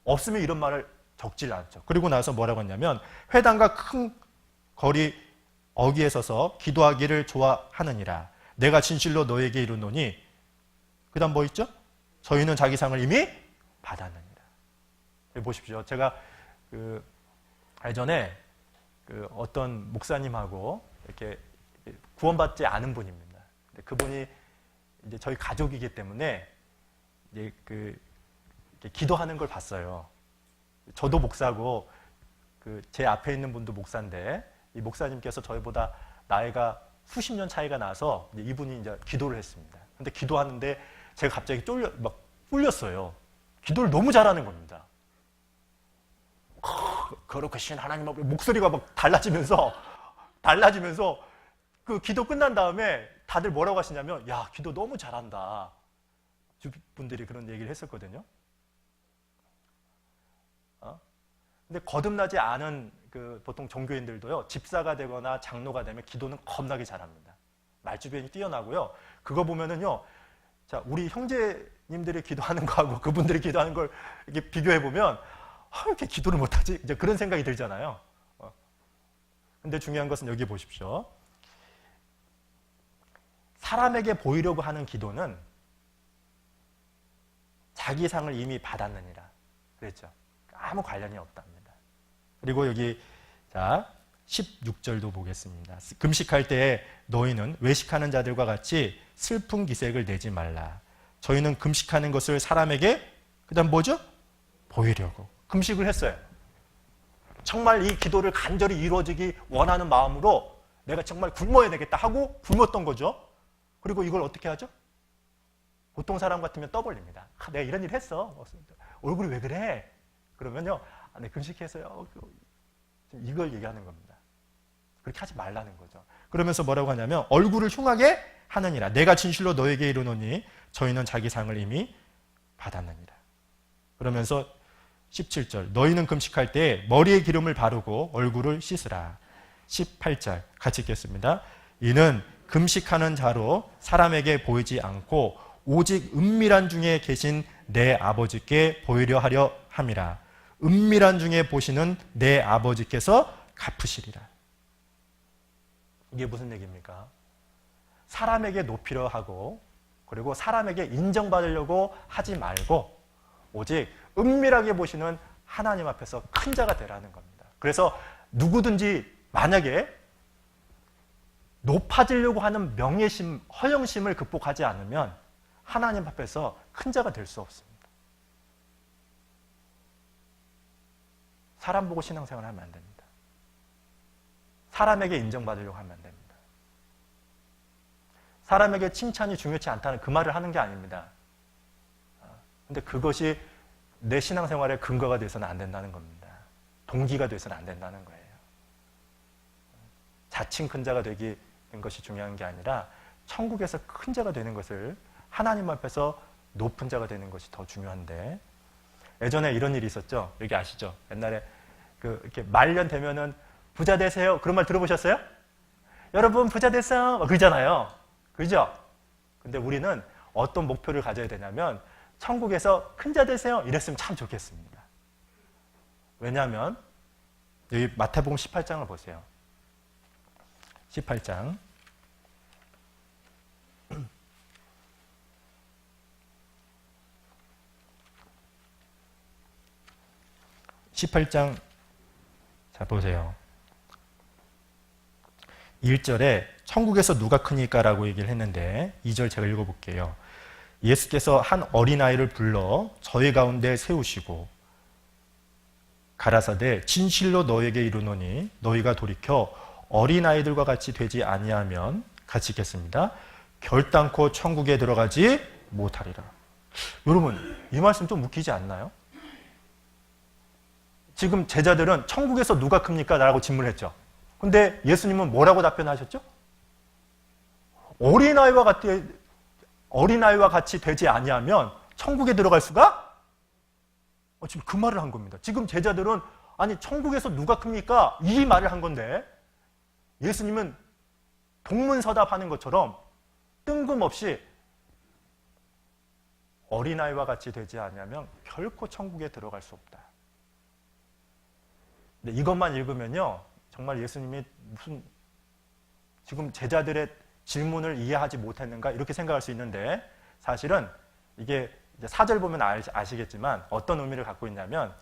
없으면 이런 말을 적질 않죠. 그리고 나서 뭐라고 했냐면 회당과 큰 거리 어귀에 서서 기도하기를 좋아하느니라. 내가 진실로 너에게 이르노니, 그 다음 뭐 있죠? 저희는 자기 상을 이미 받았느니라. 여기 보십시오. 제가 예전에 어떤 목사님하고 이렇게 구원받지 않은 분입니다. 근데 그분이 이제 저희 가족이기 때문에 이제 이렇게 기도하는 걸 봤어요. 저도 목사고 제 앞에 있는 분도 목사인데 이 목사님께서 저희보다 나이가 수십 년 차이가 나서 이분이 이제 기도를 했습니다. 근데 기도하는데 제가 갑자기 꿀렸어요. 기도를 너무 잘하는 겁니다. 거룩하신 하나님 앞에 목소리가 막 달라지면서 그 기도 끝난 다음에 다들 뭐라고 하시냐면, 야, 기도 너무 잘한다. 주변분들이 그런 얘기를 했었거든요. 근데 거듭나지 않은 보통 종교인들도요, 집사가 되거나 장로가 되면 기도는 겁나게 잘합니다. 말주변이 뛰어나고요. 그거 보면은요, 자, 우리 형제님들이 기도하는 거하고 그분들이 기도하는 걸 이렇게 비교해 보면, 왜 이렇게 기도를 못하지? 이제 그런 생각이 들잖아요. 근데 중요한 것은 여기 보십시오. 사람에게 보이려고 하는 기도는 자기 상을 이미 받았느니라 그랬죠. 아무 관련이 없답니다. 그리고 여기 자 16절도 보겠습니다. 금식할 때 너희는 외식하는 자들과 같이 슬픈 기색을 내지 말라. 저희는 금식하는 것을 사람에게 그다음 뭐죠? 보이려고 금식을 했어요. 정말 이 기도를 간절히 이루어지기 원하는 마음으로 내가 정말 굶어야 되겠다 하고 굶었던 거죠. 그리고 이걸 어떻게 하죠? 보통 사람 같으면 떠벌립니다. 내가 이런 일 했어. 얼굴이 왜 그래? 그러면요. 네, 금식해서요. 이걸 얘기하는 겁니다. 그렇게 하지 말라는 거죠. 그러면서 뭐라고 하냐면 얼굴을 흉하게 하느니라. 내가 진실로 너에게 이르노니 저희는 자기 상을 이미 받았느니라. 그러면서 17절 너희는 금식할 때 머리에 기름을 바르고 얼굴을 씻으라. 18절 같이 읽겠습니다. 이는 금식하는 자로 사람에게 보이지 않고 오직 은밀한 중에 계신 내 아버지께 보이려 하려 함이라. 은밀한 중에 보시는 내 아버지께서 갚으시리라. 이게 무슨 얘기입니까? 사람에게 높이려 하고 그리고 사람에게 인정받으려고 하지 말고 오직 은밀하게 보시는 하나님 앞에서 큰 자가 되라는 겁니다. 그래서 누구든지 만약에 높아지려고 하는 명예심, 허영심을 극복하지 않으면 하나님 앞에서 큰 자가 될 수 없습니다. 사람 보고 신앙생활을 하면 안 됩니다. 사람에게 인정받으려고 하면 안 됩니다. 사람에게 칭찬이 중요치 않다는 그 말을 하는 게 아닙니다. 근데 그것이 내 신앙생활의 근거가 돼서는 안 된다는 겁니다. 동기가 돼서는 안 된다는 거예요. 자칭 큰 자가 되기 된 것이 중요한 게 아니라 천국에서 큰 자가 되는 것을 하나님 앞에서 높은 자가 되는 것이 더 중요한데, 예전에 이런 일이 있었죠. 여기 아시죠? 옛날에 이렇게 말년 되면은 부자 되세요. 그런 말 들어보셨어요? 여러분 부자 됐어요. 그러잖아요. 그죠? 근데 우리는 어떤 목표를 가져야 되냐면 천국에서 큰 자 되세요. 이랬으면 참 좋겠습니다. 왜냐하면 여기 마태복음 18장을 보세요. 18장. 18장 자 보세요. 1절에 천국에서 누가 크니까 라고 얘기를 했는데 2절 제가 읽어볼게요. 예수께서 한 어린아이를 불러 저희 가운데 세우시고 가라사대 진실로 너에게 이르노니 너희가 돌이켜 어린아이들과 같이 되지 아니하면 같이 읽겠습니다. 결단코 천국에 들어가지 못하리라. 여러분 이 말씀 좀 웃기지 않나요? 지금 제자들은 천국에서 누가 큽니까? 라고 질문을 했죠. 근데 예수님은 뭐라고 답변하셨죠? 어린아이와 같이 되지 아니하면 천국에 들어갈 수가? 지금 그 말을 한 겁니다. 지금 제자들은 아니 천국에서 누가 큽니까? 이 말을 한 건데 예수님은 동문서답하는 것처럼 뜬금없이 어린아이와 같이 되지 않으면 결코 천국에 들어갈 수 없다. 근데 이것만 읽으면요 정말 예수님이 무슨 지금 제자들의 질문을 이해하지 못했는가 이렇게 생각할 수 있는데, 사실은 이게 이제 4절 보면 아시겠지만 어떤 의미를 갖고 있냐면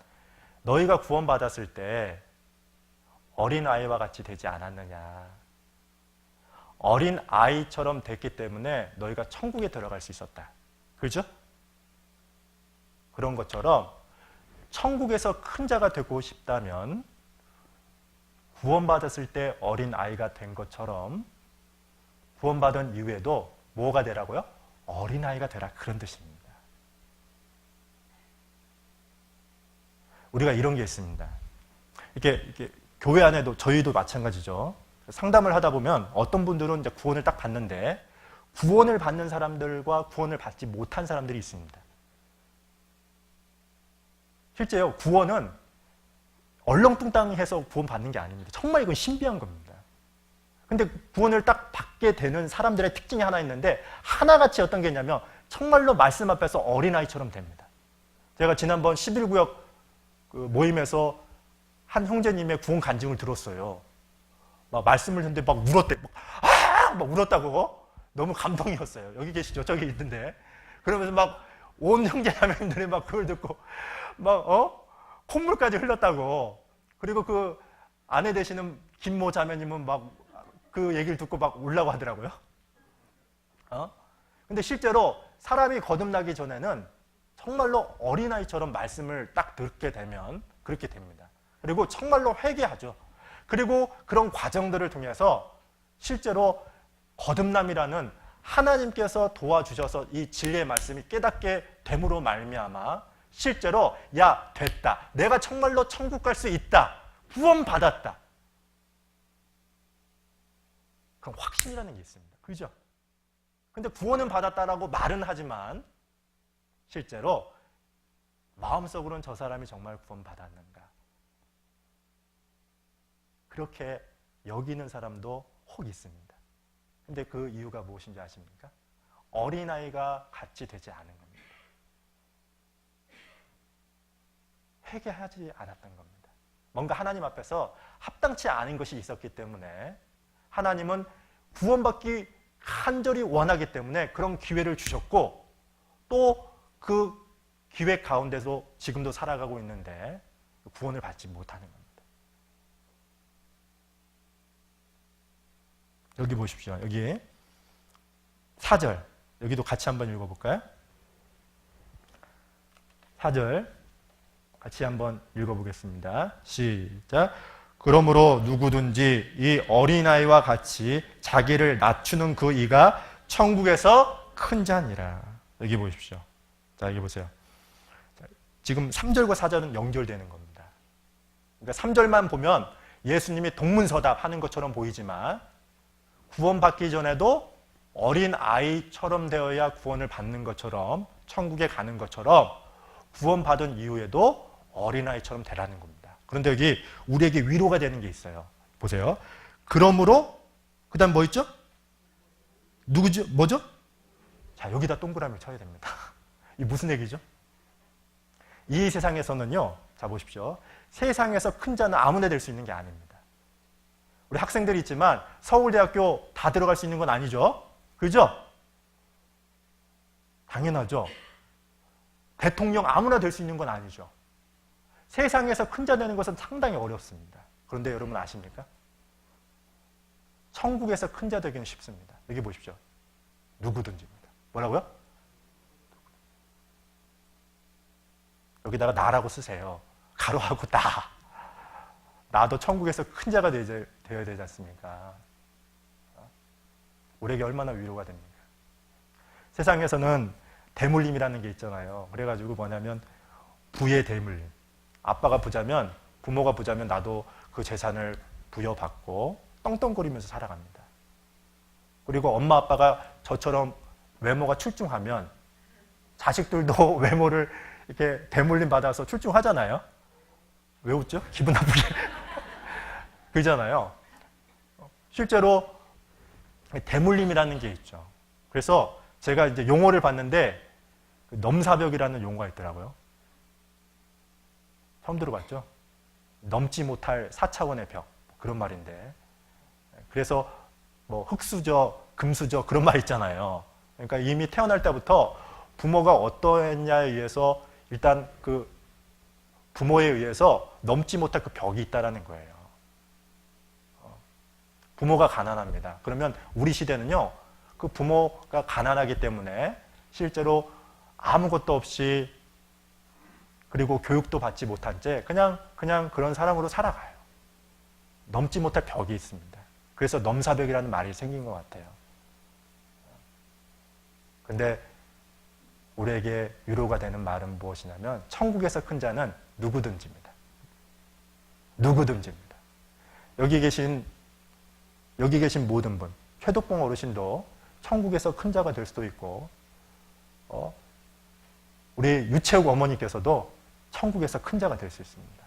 너희가 구원받았을 때 어린아이와 같이 되지 않았느냐, 어린아이처럼 됐기 때문에 너희가 천국에 들어갈 수 있었다. 그렇죠? 그런 것처럼 천국에서 큰 자가 되고 싶다면 구원받았을 때 어린아이가 된 것처럼 구원받은 이후에도 뭐가 되라고요? 어린아이가 되라, 그런 뜻입니다. 우리가 이런 게 있습니다. 이렇게 교회 안에도 저희도 마찬가지죠. 상담을 하다 보면 어떤 분들은 이제 구원을 딱 받는데 구원을 받는 사람들과 구원을 받지 못한 사람들이 있습니다. 실제요, 구원은 얼렁뚱땅해서 구원받는 게 아닙니다. 정말 이건 신비한 겁니다. 근데 구원을 딱 받게 되는 사람들의 특징이 하나 있는데 하나같이 어떤 게 있냐면 정말로 말씀 앞에서 어린아이처럼 됩니다. 제가 지난번 11구역 그 모임에서 한 형제님의 구원 간증을 들었어요. 막 말씀을 듣는데 막 울었대. 막 울었다고. 너무 감동이었어요. 여기 계시죠? 저기 있는데. 그러면서 막 온 형제자매님들이 막 그걸 듣고 막 콧물까지 흘렸다고. 그리고 그 아내 되시는 김모 자매님은 막 그 얘기를 듣고 막 울라고 하더라고요. 근데 실제로 사람이 거듭나기 전에는 정말로 어린아이처럼 말씀을 딱 듣게 되면 그렇게 됩니다. 그리고 정말로 회개하죠. 그리고 그런 과정들을 통해서 실제로 거듭남이라는 하나님께서 도와주셔서 이 진리의 말씀이 깨닫게 됨으로 말미암아 실제로 야 됐다, 내가 정말로 천국 갈 수 있다, 구원받았다, 그런 확신이라는 게 있습니다. 그죠? 근데 구원은 받았다라고 말은 하지만 실제로 마음속으로는 저 사람이 정말 구원받았는가, 그렇게 여기는 사람도 혹 있습니다. 근데 그 이유가 무엇인지 아십니까? 어린아이가 같이 되지 않은 겁니다. 회개하지 않았던 겁니다. 뭔가 하나님 앞에서 합당치 않은 것이 있었기 때문에 하나님은 구원받기 간절히 원하기 때문에 그런 기회를 주셨고 또 그 기회 가운데서 지금도 살아가고 있는데 구원을 받지 못하는 겁니다. 여기 보십시오. 여기 4절 여기도 같이 한번 읽어볼까요? 4절 같이 한번 읽어보겠습니다. 시작. 그러므로 누구든지 이 어린아이와 같이 자기를 낮추는 그 이가 천국에서 큰 자니라. 여기 보십시오. 자, 여기 보세요. 지금 3절과 4절은 연결되는 겁니다. 그러니까 3절만 보면 예수님이 동문서답 하는 것처럼 보이지만 구원받기 전에도 어린 아이처럼 되어야 구원을 받는 것처럼 천국에 가는 것처럼 구원받은 이후에도 어린아이처럼 되라는 겁니다. 그런데 여기 우리에게 위로가 되는 게 있어요. 보세요. 그러므로 그 다음 뭐 있죠? 누구죠? 뭐죠? 자, 여기다 동그라미를 쳐야 됩니다. 이 무슨 얘기죠? 이 세상에서는요, 자 보십시오. 세상에서 큰 자는 아무나 될 수 있는 게 아닙니다. 우리 학생들이 있지만 서울대학교 다 들어갈 수 있는 건 아니죠? 그죠? 당연하죠. 대통령 아무나 될 수 있는 건 아니죠. 세상에서 큰 자 되는 것은 상당히 어렵습니다. 그런데 여러분 아십니까? 천국에서 큰 자 되기는 쉽습니다. 여기 보십시오. 누구든지입니다. 뭐라고요? 여기다가 나라고 쓰세요. 가로하고 나. 나도 천국에서 큰 자가 되어야 되지 않습니까? 우리에게 얼마나 위로가 됩니까? 세상에서는 대물림이라는 게 있잖아요. 그래가지고 뭐냐면 부의 대물림. 아빠가 부자면, 부모가 부자면 나도 그 재산을 부여받고 떵떵거리면서 살아갑니다. 그리고 엄마 아빠가 저처럼 외모가 출중하면 자식들도 외모를 이렇게 대물림 받아서 출중하잖아요. 왜 웃죠? 기분 나쁘게. 그러잖아요. 실제로 대물림이라는 게 있죠. 그래서 제가 이제 용어를 봤는데 넘사벽이라는 용어가 있더라고요. 처음 들어봤죠? 넘지 못할 4차원의 벽, 그런 말인데. 그래서 뭐 흙수저, 금수저 그런 말 있잖아요. 그러니까 이미 태어날 때부터 부모가 어떠했냐에 의해서 일단 그 부모에 의해서 넘지 못할 그 벽이 있다라는 거예요. 부모가 가난합니다. 그러면 우리 시대는요, 그 부모가 가난하기 때문에 실제로 아무것도 없이 그리고 교육도 받지 못한 채 그냥 그런 사람으로 살아가요. 넘지 못할 벽이 있습니다. 그래서 넘사벽이라는 말이 생긴 것 같아요. 근데 우리에게 위로가 되는 말은 무엇이냐면 천국에서 큰 자는 누구든지입니다. 누구든지입니다. 여기 계신 모든 분, 최덕봉 어르신도 천국에서 큰 자가 될 수도 있고, 우리 유채욱 어머니께서도 천국에서 큰 자가 될 수 있습니다.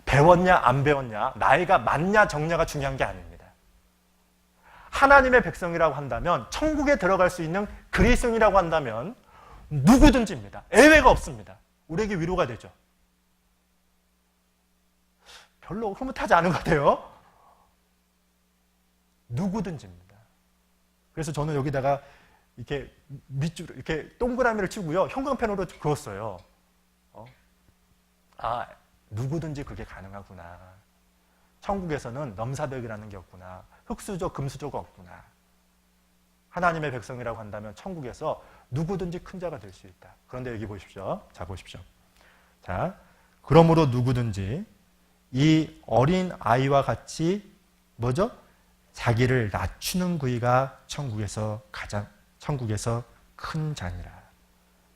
배웠냐 안 배웠냐, 나이가 많냐 적냐가 중요한 게 아닙니다. 하나님의 백성이라고 한다면, 천국에 들어갈 수 있는 그리스도인이라고 한다면 누구든지입니다. 예외가 없습니다. 우리에게 위로가 되죠. 별로 흐뭇하지 않은 것 같아요. 누구든지입니다. 그래서 저는 여기다가 이렇게 밑줄, 이렇게 동그라미를 치고요, 형광펜으로 그었어요. 누구든지 그게 가능하구나. 천국에서는 넘사벽이라는 게 없구나. 흙수저, 금수저가 없구나. 하나님의 백성이라고 한다면 천국에서 누구든지 큰 자가 될 수 있다. 그런데 여기 보십시오. 자, 보십시오. 자, 그러므로 누구든지 이 어린 아이와 같이 뭐죠? 자기를 낮추는 그이가 천국에서 큰 자니라.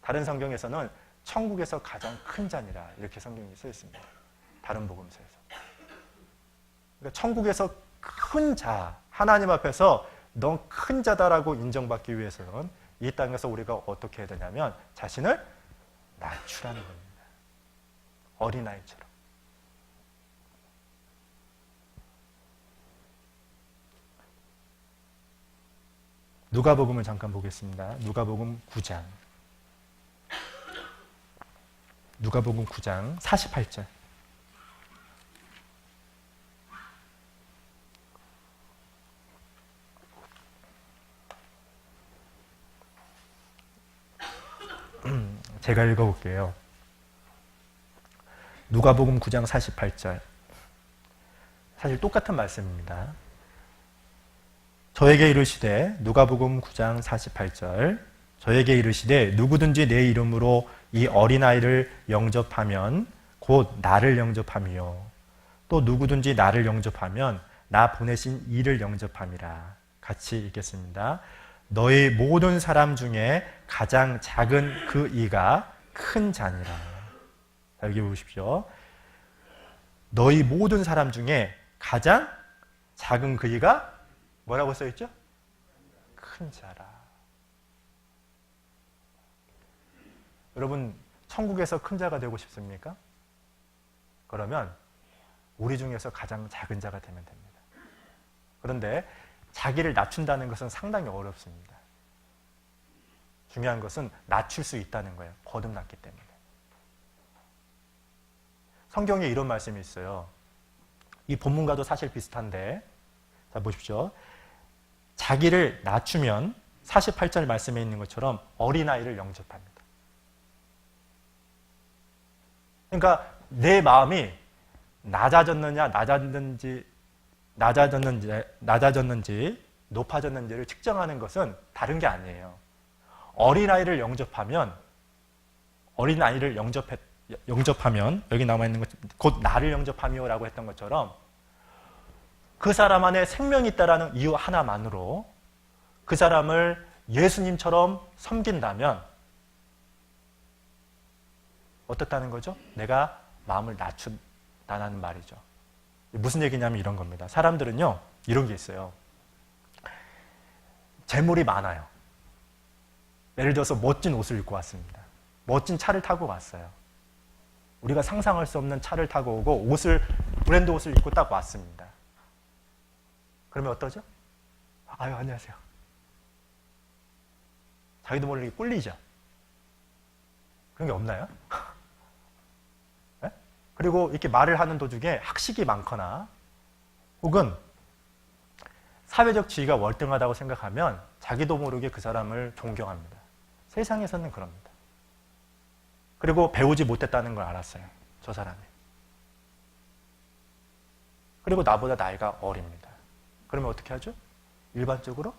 다른 성경에서는 천국에서 가장 큰 자니라 이렇게 성경이 써 있습니다. 다른 복음서에서. 그러니까 천국에서 큰 자, 하나님 앞에서 넌 큰 자다라고 인정받기 위해서는 이 땅에서 우리가 어떻게 해야 되냐면 자신을 낮추라는 겁니다. 어린아이처럼. 누가복음을 잠깐 보겠습니다. 누가복음 9장. 누가복음 9장 48절. 제가 읽어볼게요. 누가복음 9장 48절. 사실 똑같은 말씀입니다. 저에게 이르시되, 누가복음 9장 48절, 저에게 이르시되 누구든지 내 이름으로 이 어린아이를 영접하면 곧 나를 영접함이요. 또 누구든지 나를 영접하면 나 보내신 이를 영접함이라. 같이 읽겠습니다. 너희 모든 사람 중에 가장 작은 그 이가 큰 자니라. 자, 여기 보십시오. 너희 모든 사람 중에 가장 작은 그 이가 뭐라고 써있죠? 큰 자라. 여러분, 천국에서 큰 자가 되고 싶습니까? 그러면 우리 중에서 가장 작은 자가 되면 됩니다. 그런데 자기를 낮춘다는 것은 상당히 어렵습니다. 중요한 것은 낮출 수 있다는 거예요. 거듭났기 때문에. 성경에 이런 말씀이 있어요. 이 본문과도 사실 비슷한데, 자 보십시오. 자기를 낮추면 48절 말씀에 있는 것처럼 어린아이를 영접합니다. 그러니까 내 마음이 낮아졌느냐, 낮아졌는지, 높아졌는지를 측정하는 것은 다른 게 아니에요. 어린아이를 영접하면, 여기 나와 있는 것, 곧 나를 영접하미오라고 했던 것처럼 그 사람 안에 생명이 있다라는 이유 하나만으로 그 사람을 예수님처럼 섬긴다면 어떻다는 거죠? 내가 마음을 낮춘다는 말이죠. 무슨 얘기냐면 이런 겁니다. 사람들은요, 이런 게 있어요. 재물이 많아요. 예를 들어서 멋진 옷을 입고 왔습니다. 멋진 차를 타고 왔어요. 우리가 상상할 수 없는 차를 타고 오고 브랜드 옷을 입고 딱 왔습니다. 그러면 어떠죠? 아유, 안녕하세요. 자기도 모르게 꿀리죠? 그런 게 없나요? 네? 그리고 이렇게 말을 하는 도중에 학식이 많거나 혹은 사회적 지위가 월등하다고 생각하면 자기도 모르게 그 사람을 존경합니다. 세상에서는 그럽니다. 그리고 배우지 못했다는 걸 알았어요. 저 사람이. 그리고 나보다 나이가 어립니다. 그러면 어떻게 하죠? 일반적으로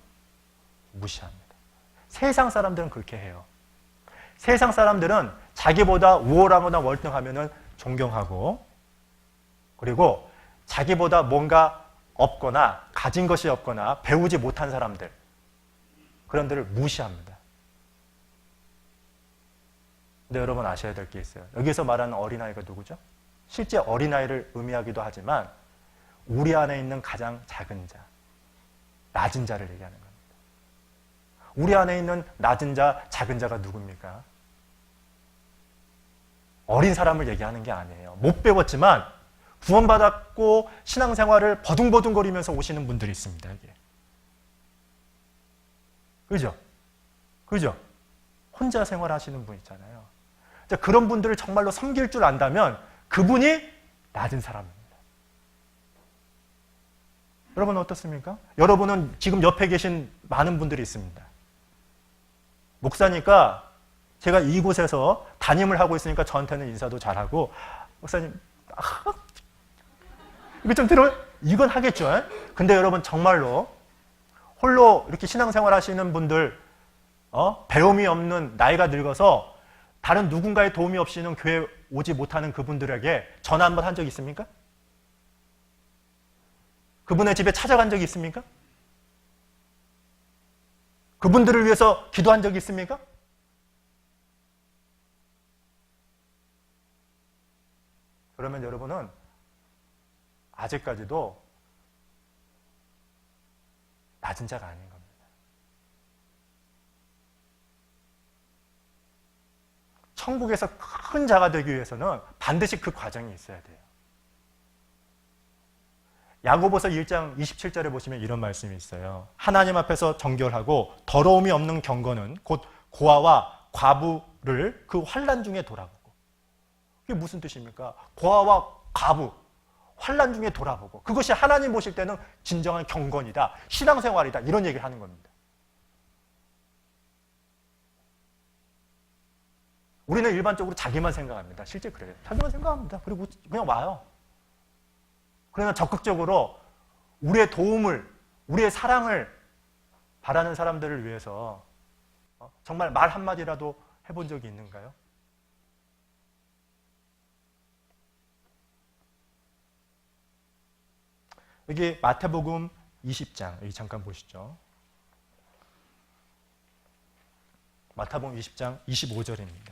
무시합니다. 세상 사람들은 그렇게 해요. 세상 사람들은 자기보다 우월하거나 월등하면 존경하고, 그리고 자기보다 뭔가 없거나 가진 것이 없거나 배우지 못한 사람들, 그런 들을 무시합니다. 근데 여러분 아셔야 될 게 있어요. 여기서 말하는 어린아이가 누구죠? 실제 어린아이를 의미하기도 하지만 우리 안에 있는 가장 작은 자, 낮은 자를 얘기하는 겁니다. 우리 안에 있는 낮은 자, 작은 자가 누굽니까? 어린 사람을 얘기하는 게 아니에요. 못 배웠지만 구원받았고 신앙생활을 버둥버둥거리면서 오시는 분들이 있습니다. 이게. 그죠? 그죠? 혼자 생활하시는 분 있잖아요. 그런 분들을 정말로 섬길 줄 안다면 그분이 낮은 사람입니다. 여러분은 어떻습니까? 여러분은 지금 옆에 계신 많은 분들이 있습니다. 목사니까 제가 이곳에서 담임을 하고 있으니까 저한테는 인사도 잘하고, 목사님, 이거 좀 들어요? 이건 하겠죠. 근데 여러분 정말로 홀로 이렇게 신앙생활 하시는 분들, 배움이 없는, 나이가 늙어서 다른 누군가의 도움이 없이는 교회 오지 못하는 그분들에게 전화 한번 한 적 있습니까? 그분의 집에 찾아간 적이 있습니까? 그분들을 위해서 기도한 적이 있습니까? 그러면 여러분은 아직까지도 낮은 자가 아닌 겁니다. 천국에서 큰 자가 되기 위해서는 반드시 그 과정이 있어야 돼요. 야고보서 1장 27절에 보시면 이런 말씀이 있어요. 하나님 앞에서 정결하고 더러움이 없는 경건은 곧 고아와 과부를 그 환난 중에 돌아보고. 그게 무슨 뜻입니까? 고아와 과부, 환난 중에 돌아보고. 그것이 하나님 보실 때는 진정한 경건이다, 신앙생활이다, 이런 얘기를 하는 겁니다. 우리는 일반적으로 자기만 생각합니다. 실제 그래요. 자기만 생각합니다. 그리고 그냥 와요. 그러나 적극적으로 우리의 도움을, 우리의 사랑을 바라는 사람들을 위해서 정말 말 한마디라도 해본 적이 있는가요? 여기 마태복음 20장, 여기 잠깐 보시죠. 마태복음 20장 25절입니다.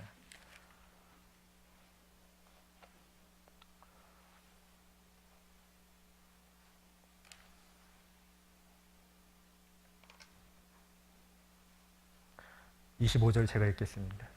(25절) 제가 읽겠습니다.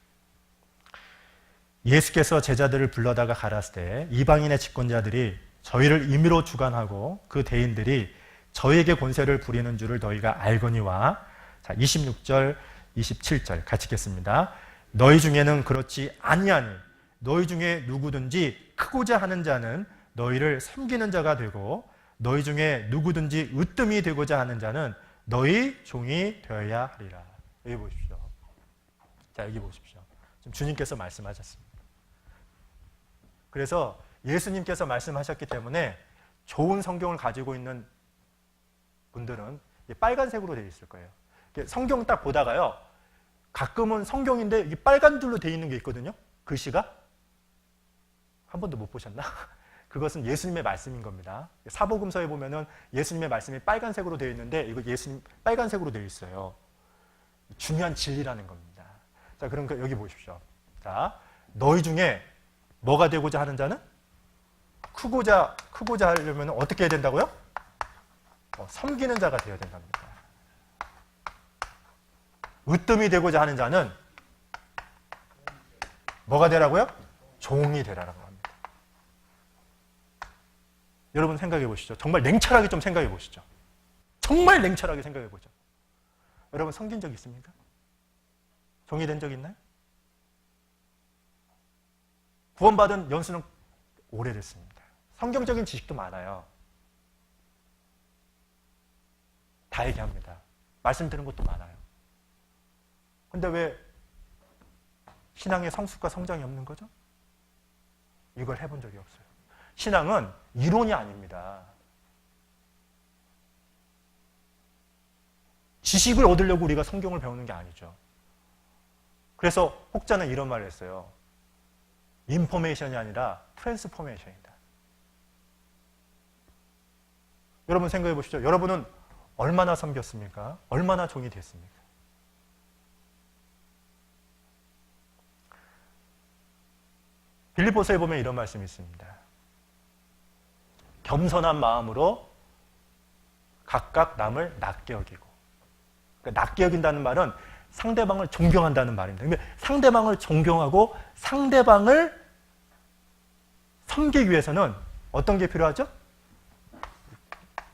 예수께서 제자들을 불러다가 가라사대 이방인의 집권자들이 저희를 임의로 주관하고 그 대인들이 저희에게 권세를 부리는 줄을 너희가 알거니와. 자, 26절 27절 같이 읽겠습니다. 너희 중에는 그렇지 아니하니 너희 중에 누구든지 크고자 하는 자는 너희를 섬기는 자가 되고 너희 중에 누구든지 으뜸이 되고자 하는 자는 너희 종이 되어야 하리라. 여기 보십시오. 자, 여기 보십시오. 지금 주님께서 말씀하셨습니다. 그래서 예수님께서 말씀하셨기 때문에 좋은 성경을 가지고 있는 분들은 빨간색으로 되어 있을 거예요. 성경 딱 보다가요, 가끔은 성경인데 이게 빨간 줄로 되어 있는 게 있거든요. 글씨가. 한 번도 못 보셨나? 그것은 예수님의 말씀인 겁니다. 사복음서에 보면은 예수님의 말씀이 빨간색으로 되어 있는데 이거 예수님 빨간색으로 되어 있어요. 중요한 진리라는 겁니다. 자, 그럼 여기 보십시오. 자, 너희 중에 뭐가 되고자 하는 자는? 크고자 하려면 어떻게 해야 된다고요? 섬기는 자가 되어야 된답니다. 으뜸이 되고자 하는 자는 뭐가 되라고요? 종이 되라라고 합니다. 여러분 생각해 보시죠. 정말 냉철하게 좀 생각해 보시죠. 정말 냉철하게 생각해 보죠. 여러분 섬긴 적 있습니까? 종이 된 적 있나요? 구원받은 연수는 오래됐습니다. 성경적인 지식도 많아요. 다 얘기합니다. 말씀 드는 것도 많아요. 근데 왜 신앙의 성숙과 성장이 없는 거죠? 이걸 해본 적이 없어요. 신앙은 이론이 아닙니다. 지식을 얻으려고 우리가 성경을 배우는 게 아니죠. 그래서 혹자는 이런 말을 했어요. 인포메이션이 아니라 트랜스포메이션이다. 여러분 생각해 보시죠. 여러분은 얼마나 섬겼습니까? 얼마나 종이 됐습니까? 빌립보서에 보면 이런 말씀이 있습니다. 겸손한 마음으로 각각 남을 낮게 여기고. 그러니까 낮게 여긴다는 말은 상대방을 존경한다는 말입니다. 그러니까 상대방을 존경하고 상대방을 섬기기 위해서는 어떤 게 필요하죠?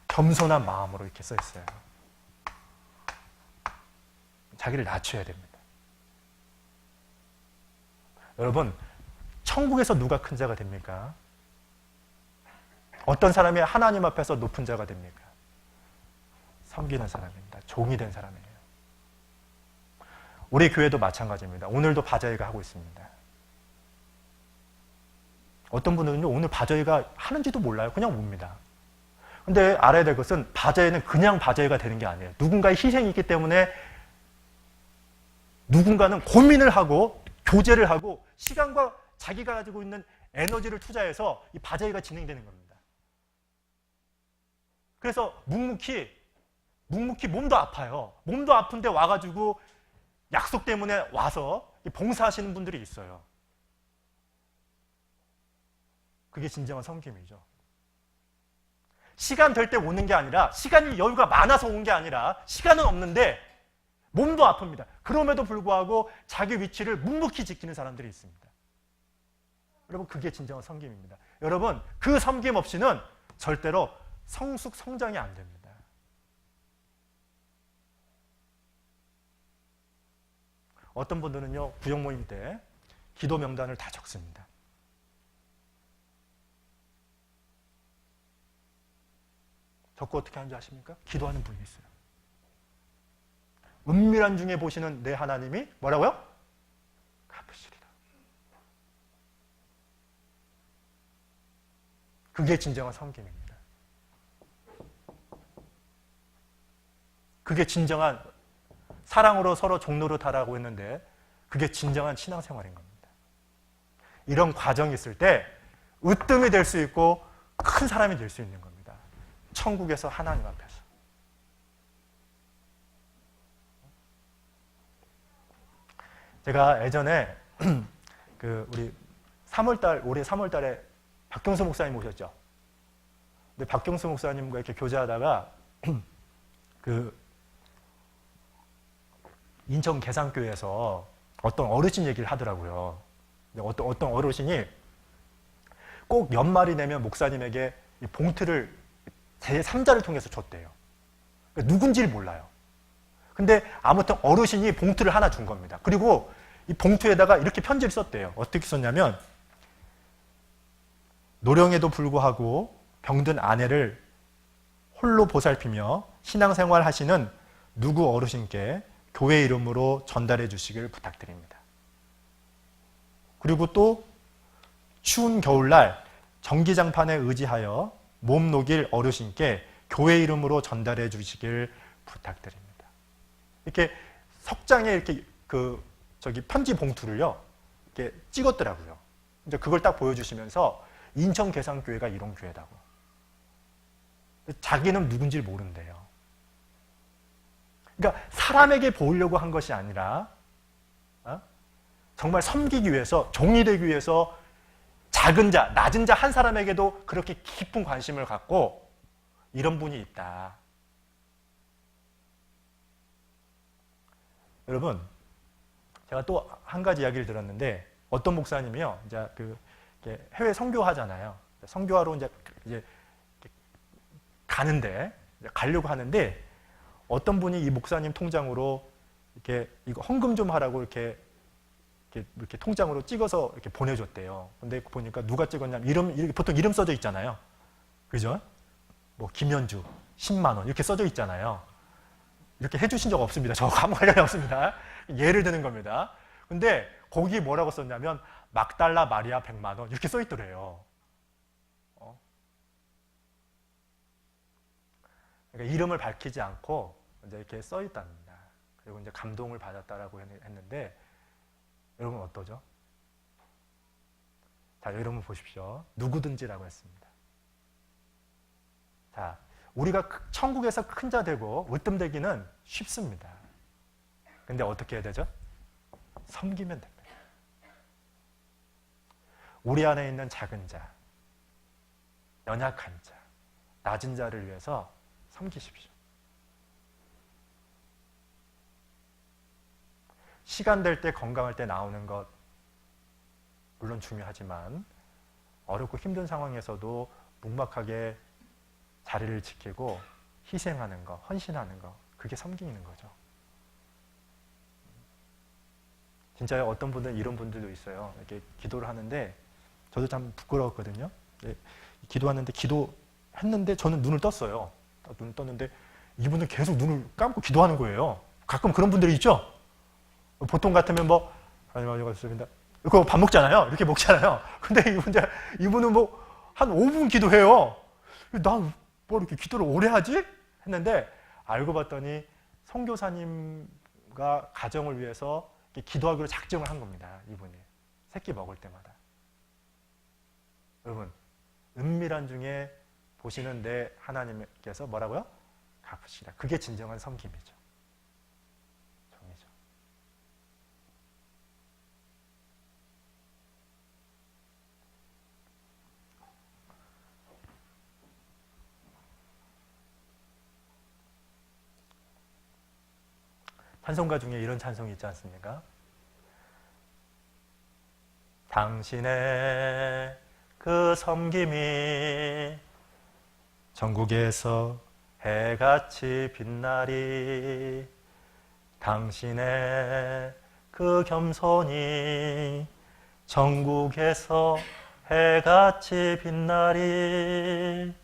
겸손한 마음으로 이렇게 써 있어요. 자기를 낮춰야 됩니다. 여러분, 천국에서 누가 큰 자가 됩니까? 어떤 사람이 하나님 앞에서 높은 자가 됩니까? 섬기는 사람입니다. 종이 된 사람이에요. 우리 교회도 마찬가지입니다. 오늘도 바자회가 하고 있습니다. 어떤 분들은요, 오늘 바자회가 하는지도 몰라요. 그냥 옵니다. 근데 알아야 될 것은 바자회는 그냥 바자회가 되는 게 아니에요. 누군가의 희생이 있기 때문에 누군가는 고민을 하고 교제를 하고 시간과 자기가 가지고 있는 에너지를 투자해서 이 바자회가 진행되는 겁니다. 그래서 묵묵히 몸도 아파요. 몸도 아픈데 와가지고 약속 때문에 와서 봉사하시는 분들이 있어요. 그게 진정한 섬김이죠. 시간 될 때 오는 게 아니라, 시간이 여유가 많아서 온 게 아니라 시간은 없는데 몸도 아픕니다. 그럼에도 불구하고 자기 위치를 묵묵히 지키는 사람들이 있습니다. 여러분, 그게 진정한 섬김입니다. 여러분, 그 섬김 없이는 절대로 성숙, 성장이 안 됩니다. 어떤 분들은요, 구역 모임 때 기도 명단을 다 적습니다. 적고 어떻게 하는지 아십니까? 기도하는 분이 있어요. 은밀한 중에 보시는 내 하나님이 뭐라고요? 갚으시리라. 그게 진정한 섬김입니다. 그게 진정한 사랑으로 서로 종노릇하라고 했는데 그게 진정한 신앙생활인 겁니다. 이런 과정이 있을 때 으뜸이 될 수 있고 큰 사람이 될 수 있는 겁니다. 천국에서 하나님 앞에서. 제가 예전에 우리 올해 3월달에 박경수 목사님 오셨죠. 근데 박경수 목사님과 이렇게 교제하다가 인천 계산교회에서 어떤 어르신 얘기를 하더라고요. 어떤 어르신이 꼭 연말이 되면 목사님에게 이 봉투를 제3자를 통해서 줬대요. 그러니까 누군지를 몰라요. 근데 아무튼 어르신이 봉투를 하나 준 겁니다. 그리고 이 봉투에다가 이렇게 편지를 썼대요. 어떻게 썼냐면, 노령에도 불구하고 병든 아내를 홀로 보살피며 신앙생활 하시는 누구 어르신께 교회 이름으로 전달해 주시길 부탁드립니다. 그리고 또 추운 겨울날 전기장판에 의지하여 몸 녹일 어르신께 교회 이름으로 전달해 주시길 부탁드립니다. 이렇게 석장에 이렇게 편지 봉투를요, 이렇게 찍었더라고요. 이제 그걸 딱 보여주시면서 인천 계산교회가 이런 교회다고. 자기는 누군지 모른대요. 그러니까 사람에게 보이려고 한 것이 아니라 정말 섬기기 위해서, 종이 되기 위해서 작은 자, 낮은 자 한 사람에게도 그렇게 깊은 관심을 갖고 이런 분이 있다. 여러분, 제가 또 한 가지 이야기를 들었는데, 어떤 목사님이요, 이제 해외 선교하잖아요. 선교하러 이제 가려고 하는데, 어떤 분이 이 목사님 통장으로 이거 헌금 좀 하라고 이렇게 통장으로 찍어서 이렇게 보내줬대요. 근데 보니까 누가 찍었냐면, 보통 이름 써져 있잖아요. 그죠? 뭐 김현주 10만 원 이렇게 써져 있잖아요. 이렇게 해주신 적 없습니다. 저 아무 관련이 없습니다. 예를 드는 겁니다. 근데 거기 뭐라고 썼냐면 막달라 마리아 100만 원 이렇게 써 있더래요. 그러니까 이름을 밝히지 않고 이제 이렇게 써 있답니다. 그리고 이제 감동을 받았다라고 했는데, 여러분 어떠죠? 자, 여러분 보십시오. 누구든지라고 했습니다. 자, 우리가 천국에서 큰 자 되고 으뜸되기는 쉽습니다. 근데 어떻게 해야 되죠? 섬기면 됩니다. 우리 안에 있는 작은 자, 연약한 자, 낮은 자를 위해서 섬기십시오. 시간 될 때, 건강할 때 나오는 것 물론 중요하지만, 어렵고 힘든 상황에서도 묵묵하게 자리를 지키고 희생하는 것, 헌신하는 것, 그게 섬기는 거죠. 진짜 어떤 분들은 이런 분들도 있어요. 이렇게 기도를 하는데, 저도 참 부끄러웠거든요. 기도하는데, 기도했는데 저는 눈을 떴어요. 눈을 떴는데 이분은 계속 눈을 감고 기도하는 거예요. 가끔 그런 분들이 있죠. 보통 같으면 하나님 아버지 감사드립니다. 이거 밥 먹잖아요. 이렇게 먹잖아요. 근데 이분은 한 5분 기도해요. 나 이렇게 기도를 오래 하지? 했는데 알고 봤더니 선교사님과 가정을 위해서 기도하기로 작정을 한 겁니다. 이분이 새끼 먹을 때마다. 여러분, 은밀한 중에 보시는데 하나님께서 뭐라고요? 갚으시라. 그게 진정한 섬김이죠. 정이죠. 찬송가 중에 이런 찬송이 있지 않습니까? 당신의 그 섬김이 전국에서 해같이 빛나리. 당신의 그 겸손이 전국에서 해같이 빛나리.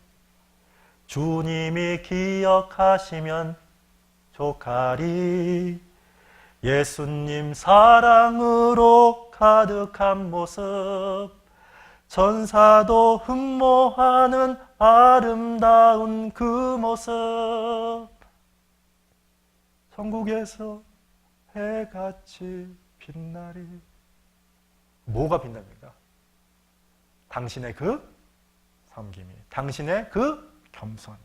주님이 기억하시면 족하리. 예수님 사랑으로 가득한 모습, 천사도 흠모하는 아름다운 그 모습, 천국에서 해같이 빛나리. 뭐가 빛납니까? 당신의 그 섬김이, 당신의 그 겸손이.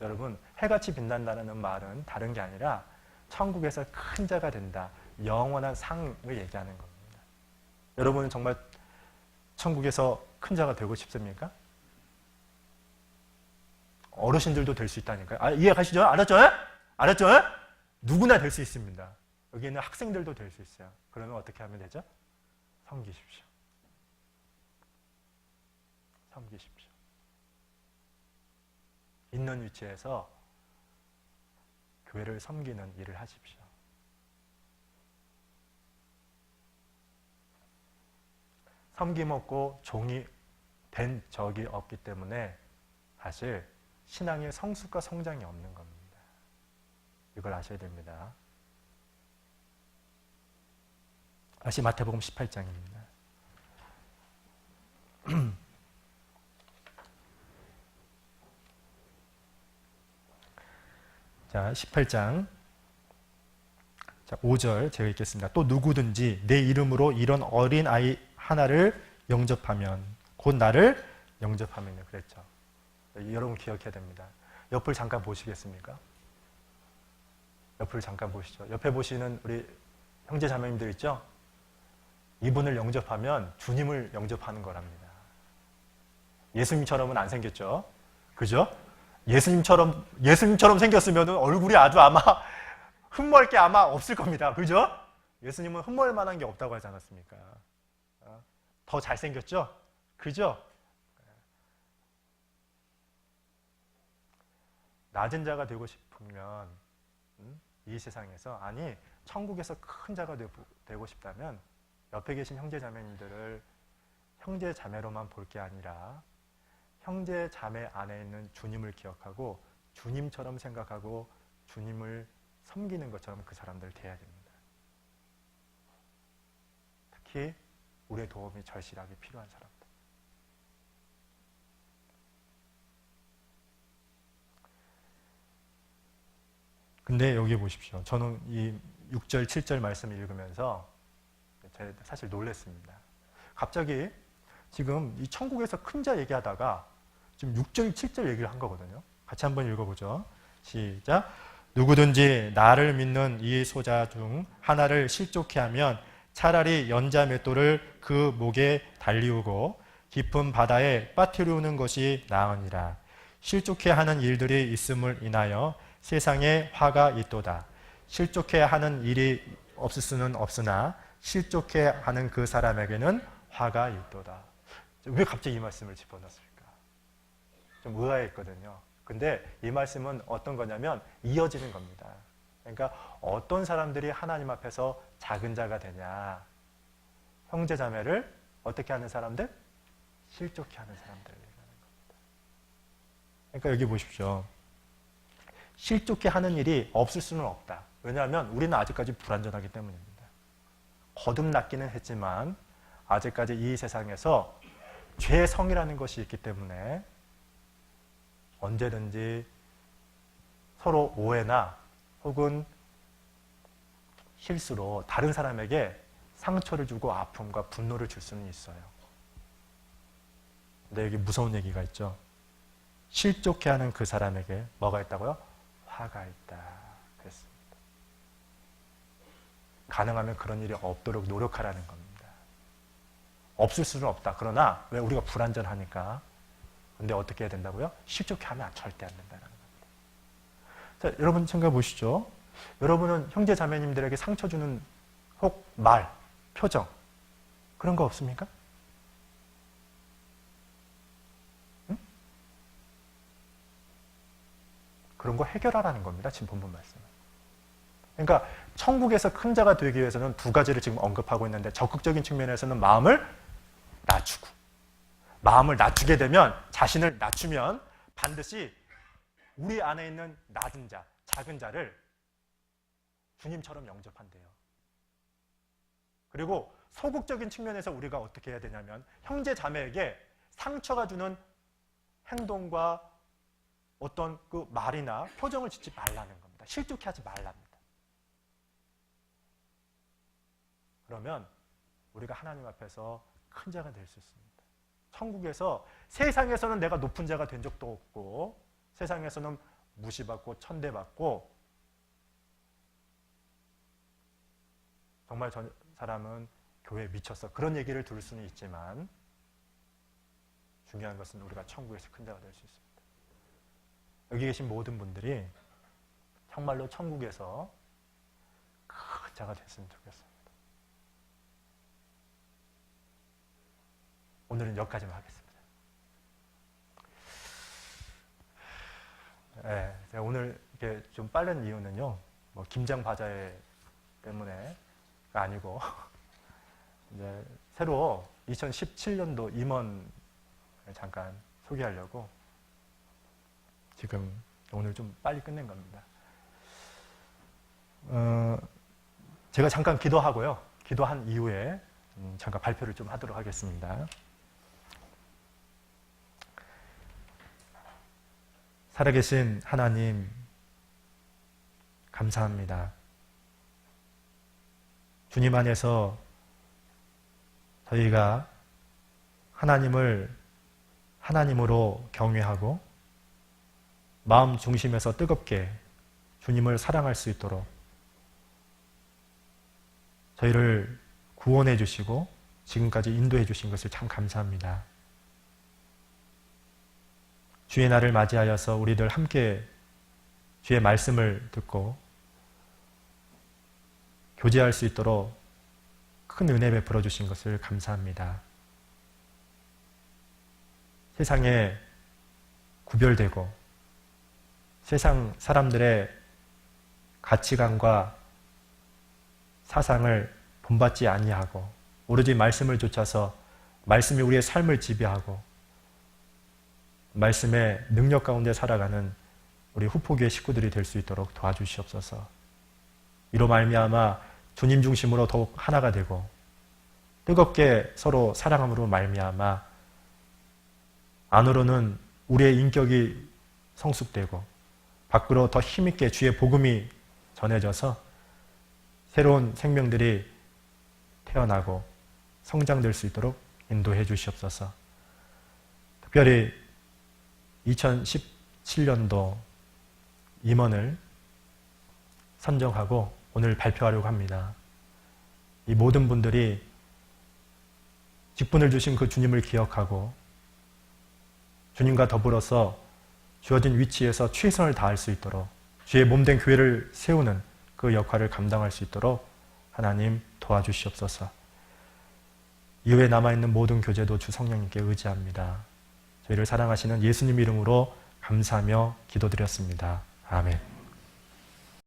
여러분, 해같이 빛난다는 말은 다른 게 아니라 천국에서 큰 자가 된다. 영원한 상을 얘기하는 겁니다. 여러분은 정말 천국에서 큰 자가 되고 싶습니까? 어르신들도 될 수 있다니까요. 이해 가시죠? 알았죠? 알았죠? 누구나 될 수 있습니다. 여기 있는 학생들도 될 수 있어요. 그러면 어떻게 하면 되죠? 섬기십시오. 섬기십시오. 있는 위치에서 교회를 섬기는 일을 하십시오. 섬김 없고 종이 된 적이 없기 때문에 사실 신앙의 성숙과 성장이 없는 겁니다. 이걸 아셔야 됩니다. 다시 마태복음 18장입니다. 자, 18장. 자, 5절 제가 읽겠습니다. 또 누구든지 내 이름으로 이런 어린 아이 하나를 영접하면 곧 나를 영접하면요. 그랬죠. 여러분 기억해야 됩니다. 옆을 잠깐 보시겠습니까? 옆을 잠깐 보시죠. 옆에 보시는 우리 형제 자매님들 있죠? 이분을 영접하면 주님을 영접하는 거랍니다. 예수님처럼은 안 생겼죠? 그죠? 예수님처럼 생겼으면 얼굴이 아주 아마 흠멀 게 아마 없을 겁니다. 그죠? 예수님은 흠멀 만한 게 없다고 하지 않았습니까? 더 잘생겼죠? 그죠? 낮은 자가 되고 싶으면 이 세상에서, 아니 천국에서 큰 자가 되고 싶다면 옆에 계신 형제 자매님들을 형제 자매로만 볼 게 아니라 형제 자매 안에 있는 주님을 기억하고 주님처럼 생각하고 주님을 섬기는 것처럼 그 사람들을 대해야 됩니다. 특히 우리의 도움이 절실하게 필요한 사람들. 근데 여기 보십시오. 저는 이 6절, 7절 말씀을 읽으면서 사실 놀랐습니다. 갑자기 지금 이 천국에서 큰 자 얘기하다가 지금 6절, 7절 얘기를 한 거거든요. 같이 한번 읽어보죠. 시작. 누구든지 나를 믿는 이 소자 중 하나를 실족해 하면 차라리 연자 맷돌을 그 목에 달리우고 깊은 바다에 빠뜨리우는 것이 나으니라. 실족해 하는 일들이 있음을 인하여 세상에 화가 있도다. 실족해 하는 일이 없을 수는 없으나 실족해 하는 그 사람에게는 화가 있도다. 왜 갑자기 이 말씀을 집어넣었을까? 좀 의아했거든요. 근데 이 말씀은 어떤 거냐면 이어지는 겁니다. 그러니까 어떤 사람들이 하나님 앞에서 작은 자가 되냐. 형제 자매를 어떻게 하는 사람들? 실족해 하는 사람들을 얘기하는 겁니다. 그러니까 여기 보십시오. 실족해 하는 일이 없을 수는 없다. 왜냐하면 우리는 아직까지 불완전하기 때문입니다. 거듭났기는 했지만 아직까지 이 세상에서 죄성이라는 것이 있기 때문에 언제든지 서로 오해나 혹은 실수로 다른 사람에게 상처를 주고 아픔과 분노를 줄 수는 있어요. 근데 여기 무서운 얘기가 있죠. 실족해 하는 그 사람에게 뭐가 있다고요? 화가 있다. 그랬습니다. 가능하면 그런 일이 없도록 노력하라는 겁니다. 없을 수는 없다. 그러나 왜 우리가 불완전하니까. 근데 어떻게 해야 된다고요? 실족해 하면 절대 안 된다는 겁니다. 자, 여러분 생각해 보시죠. 여러분은 형제 자매님들에게 상처 주는 혹 말, 표정 그런 거 없습니까? 응? 그런 거 해결하라는 겁니다. 지금 본문 말씀은. 그러니까 천국에서 큰 자가 되기 위해서는 두 가지를 지금 언급하고 있는데 적극적인 측면에서는 마음을 낮추고 마음을 낮추게 되면 자신을 낮추면 반드시 우리 안에 있는 낮은 자, 작은 자를 주님처럼 영접한대요. 그리고 소극적인 측면에서 우리가 어떻게 해야 되냐면 형제 자매에게 상처가 주는 행동과 어떤 그 말이나 표정을 짓지 말라는 겁니다. 실족해 하지 말랍니다. 그러면 우리가 하나님 앞에서 큰 자가 될 수 있습니다. 천국에서 세상에서는 내가 높은 자가 된 적도 없고 세상에서는 무시받고 천대받고 정말 저 사람은 교회에 미쳤어. 그런 얘기를 들을 수는 있지만 중요한 것은 우리가 천국에서 큰 자가 될 수 있습니다. 여기 계신 모든 분들이 정말로 천국에서 큰 자가 됐으면 좋겠습니다. 오늘은 여기까지만 하겠습니다. 네, 제가 오늘 이렇게 좀 빠른 이유는요, 뭐 김장 바자회 때문에가 아니고 이제 새로 2017년도 임원을 잠깐 소개하려고 지금 오늘 좀 빨리 끝낸 겁니다. 제가 잠깐 기도하고요. 기도한 이후에 잠깐 발표를 좀 하도록 하겠습니다. 살아계신 하나님, 감사합니다. 주님 안에서 저희가 하나님을 하나님으로 경외하고 마음 중심에서 뜨겁게 주님을 사랑할 수 있도록 저희를 구원해 주시고 지금까지 인도해 주신 것을 참 감사합니다. 주의 날을 맞이하여서 우리들 함께 주의 말씀을 듣고 교제할 수 있도록 큰 은혜 베풀어 주신 것을 감사합니다. 세상에 구별되고 세상 사람들의 가치관과 사상을 본받지 아니하고 오로지 말씀을 좇아서 말씀이 우리의 삶을 지배하고 말씀의 능력 가운데 살아가는 우리 후포교회 식구들이 될 수 있도록 도와주시옵소서. 이로 말미암아 주님 중심으로 더욱 하나가 되고 뜨겁게 서로 사랑함으로 말미암아 안으로는 우리의 인격이 성숙되고 밖으로 더 힘있게 주의 복음이 전해져서 새로운 생명들이 태어나고 성장될 수 있도록 인도해 주시옵소서. 특별히 2017년도 임원을 선정하고 오늘 발표하려고 합니다. 이 모든 분들이 직분을 주신 그 주님을 기억하고 주님과 더불어서 주어진 위치에서 최선을 다할 수 있도록 주의 몸된 교회를 세우는 그 역할을 감당할 수 있도록 하나님 도와주시옵소서. 이후에 남아있는 모든 교제도 주 성령님께 의지합니다. 저희를 사랑하시는 예수님 이름으로 감사하며 기도드렸습니다. 아멘.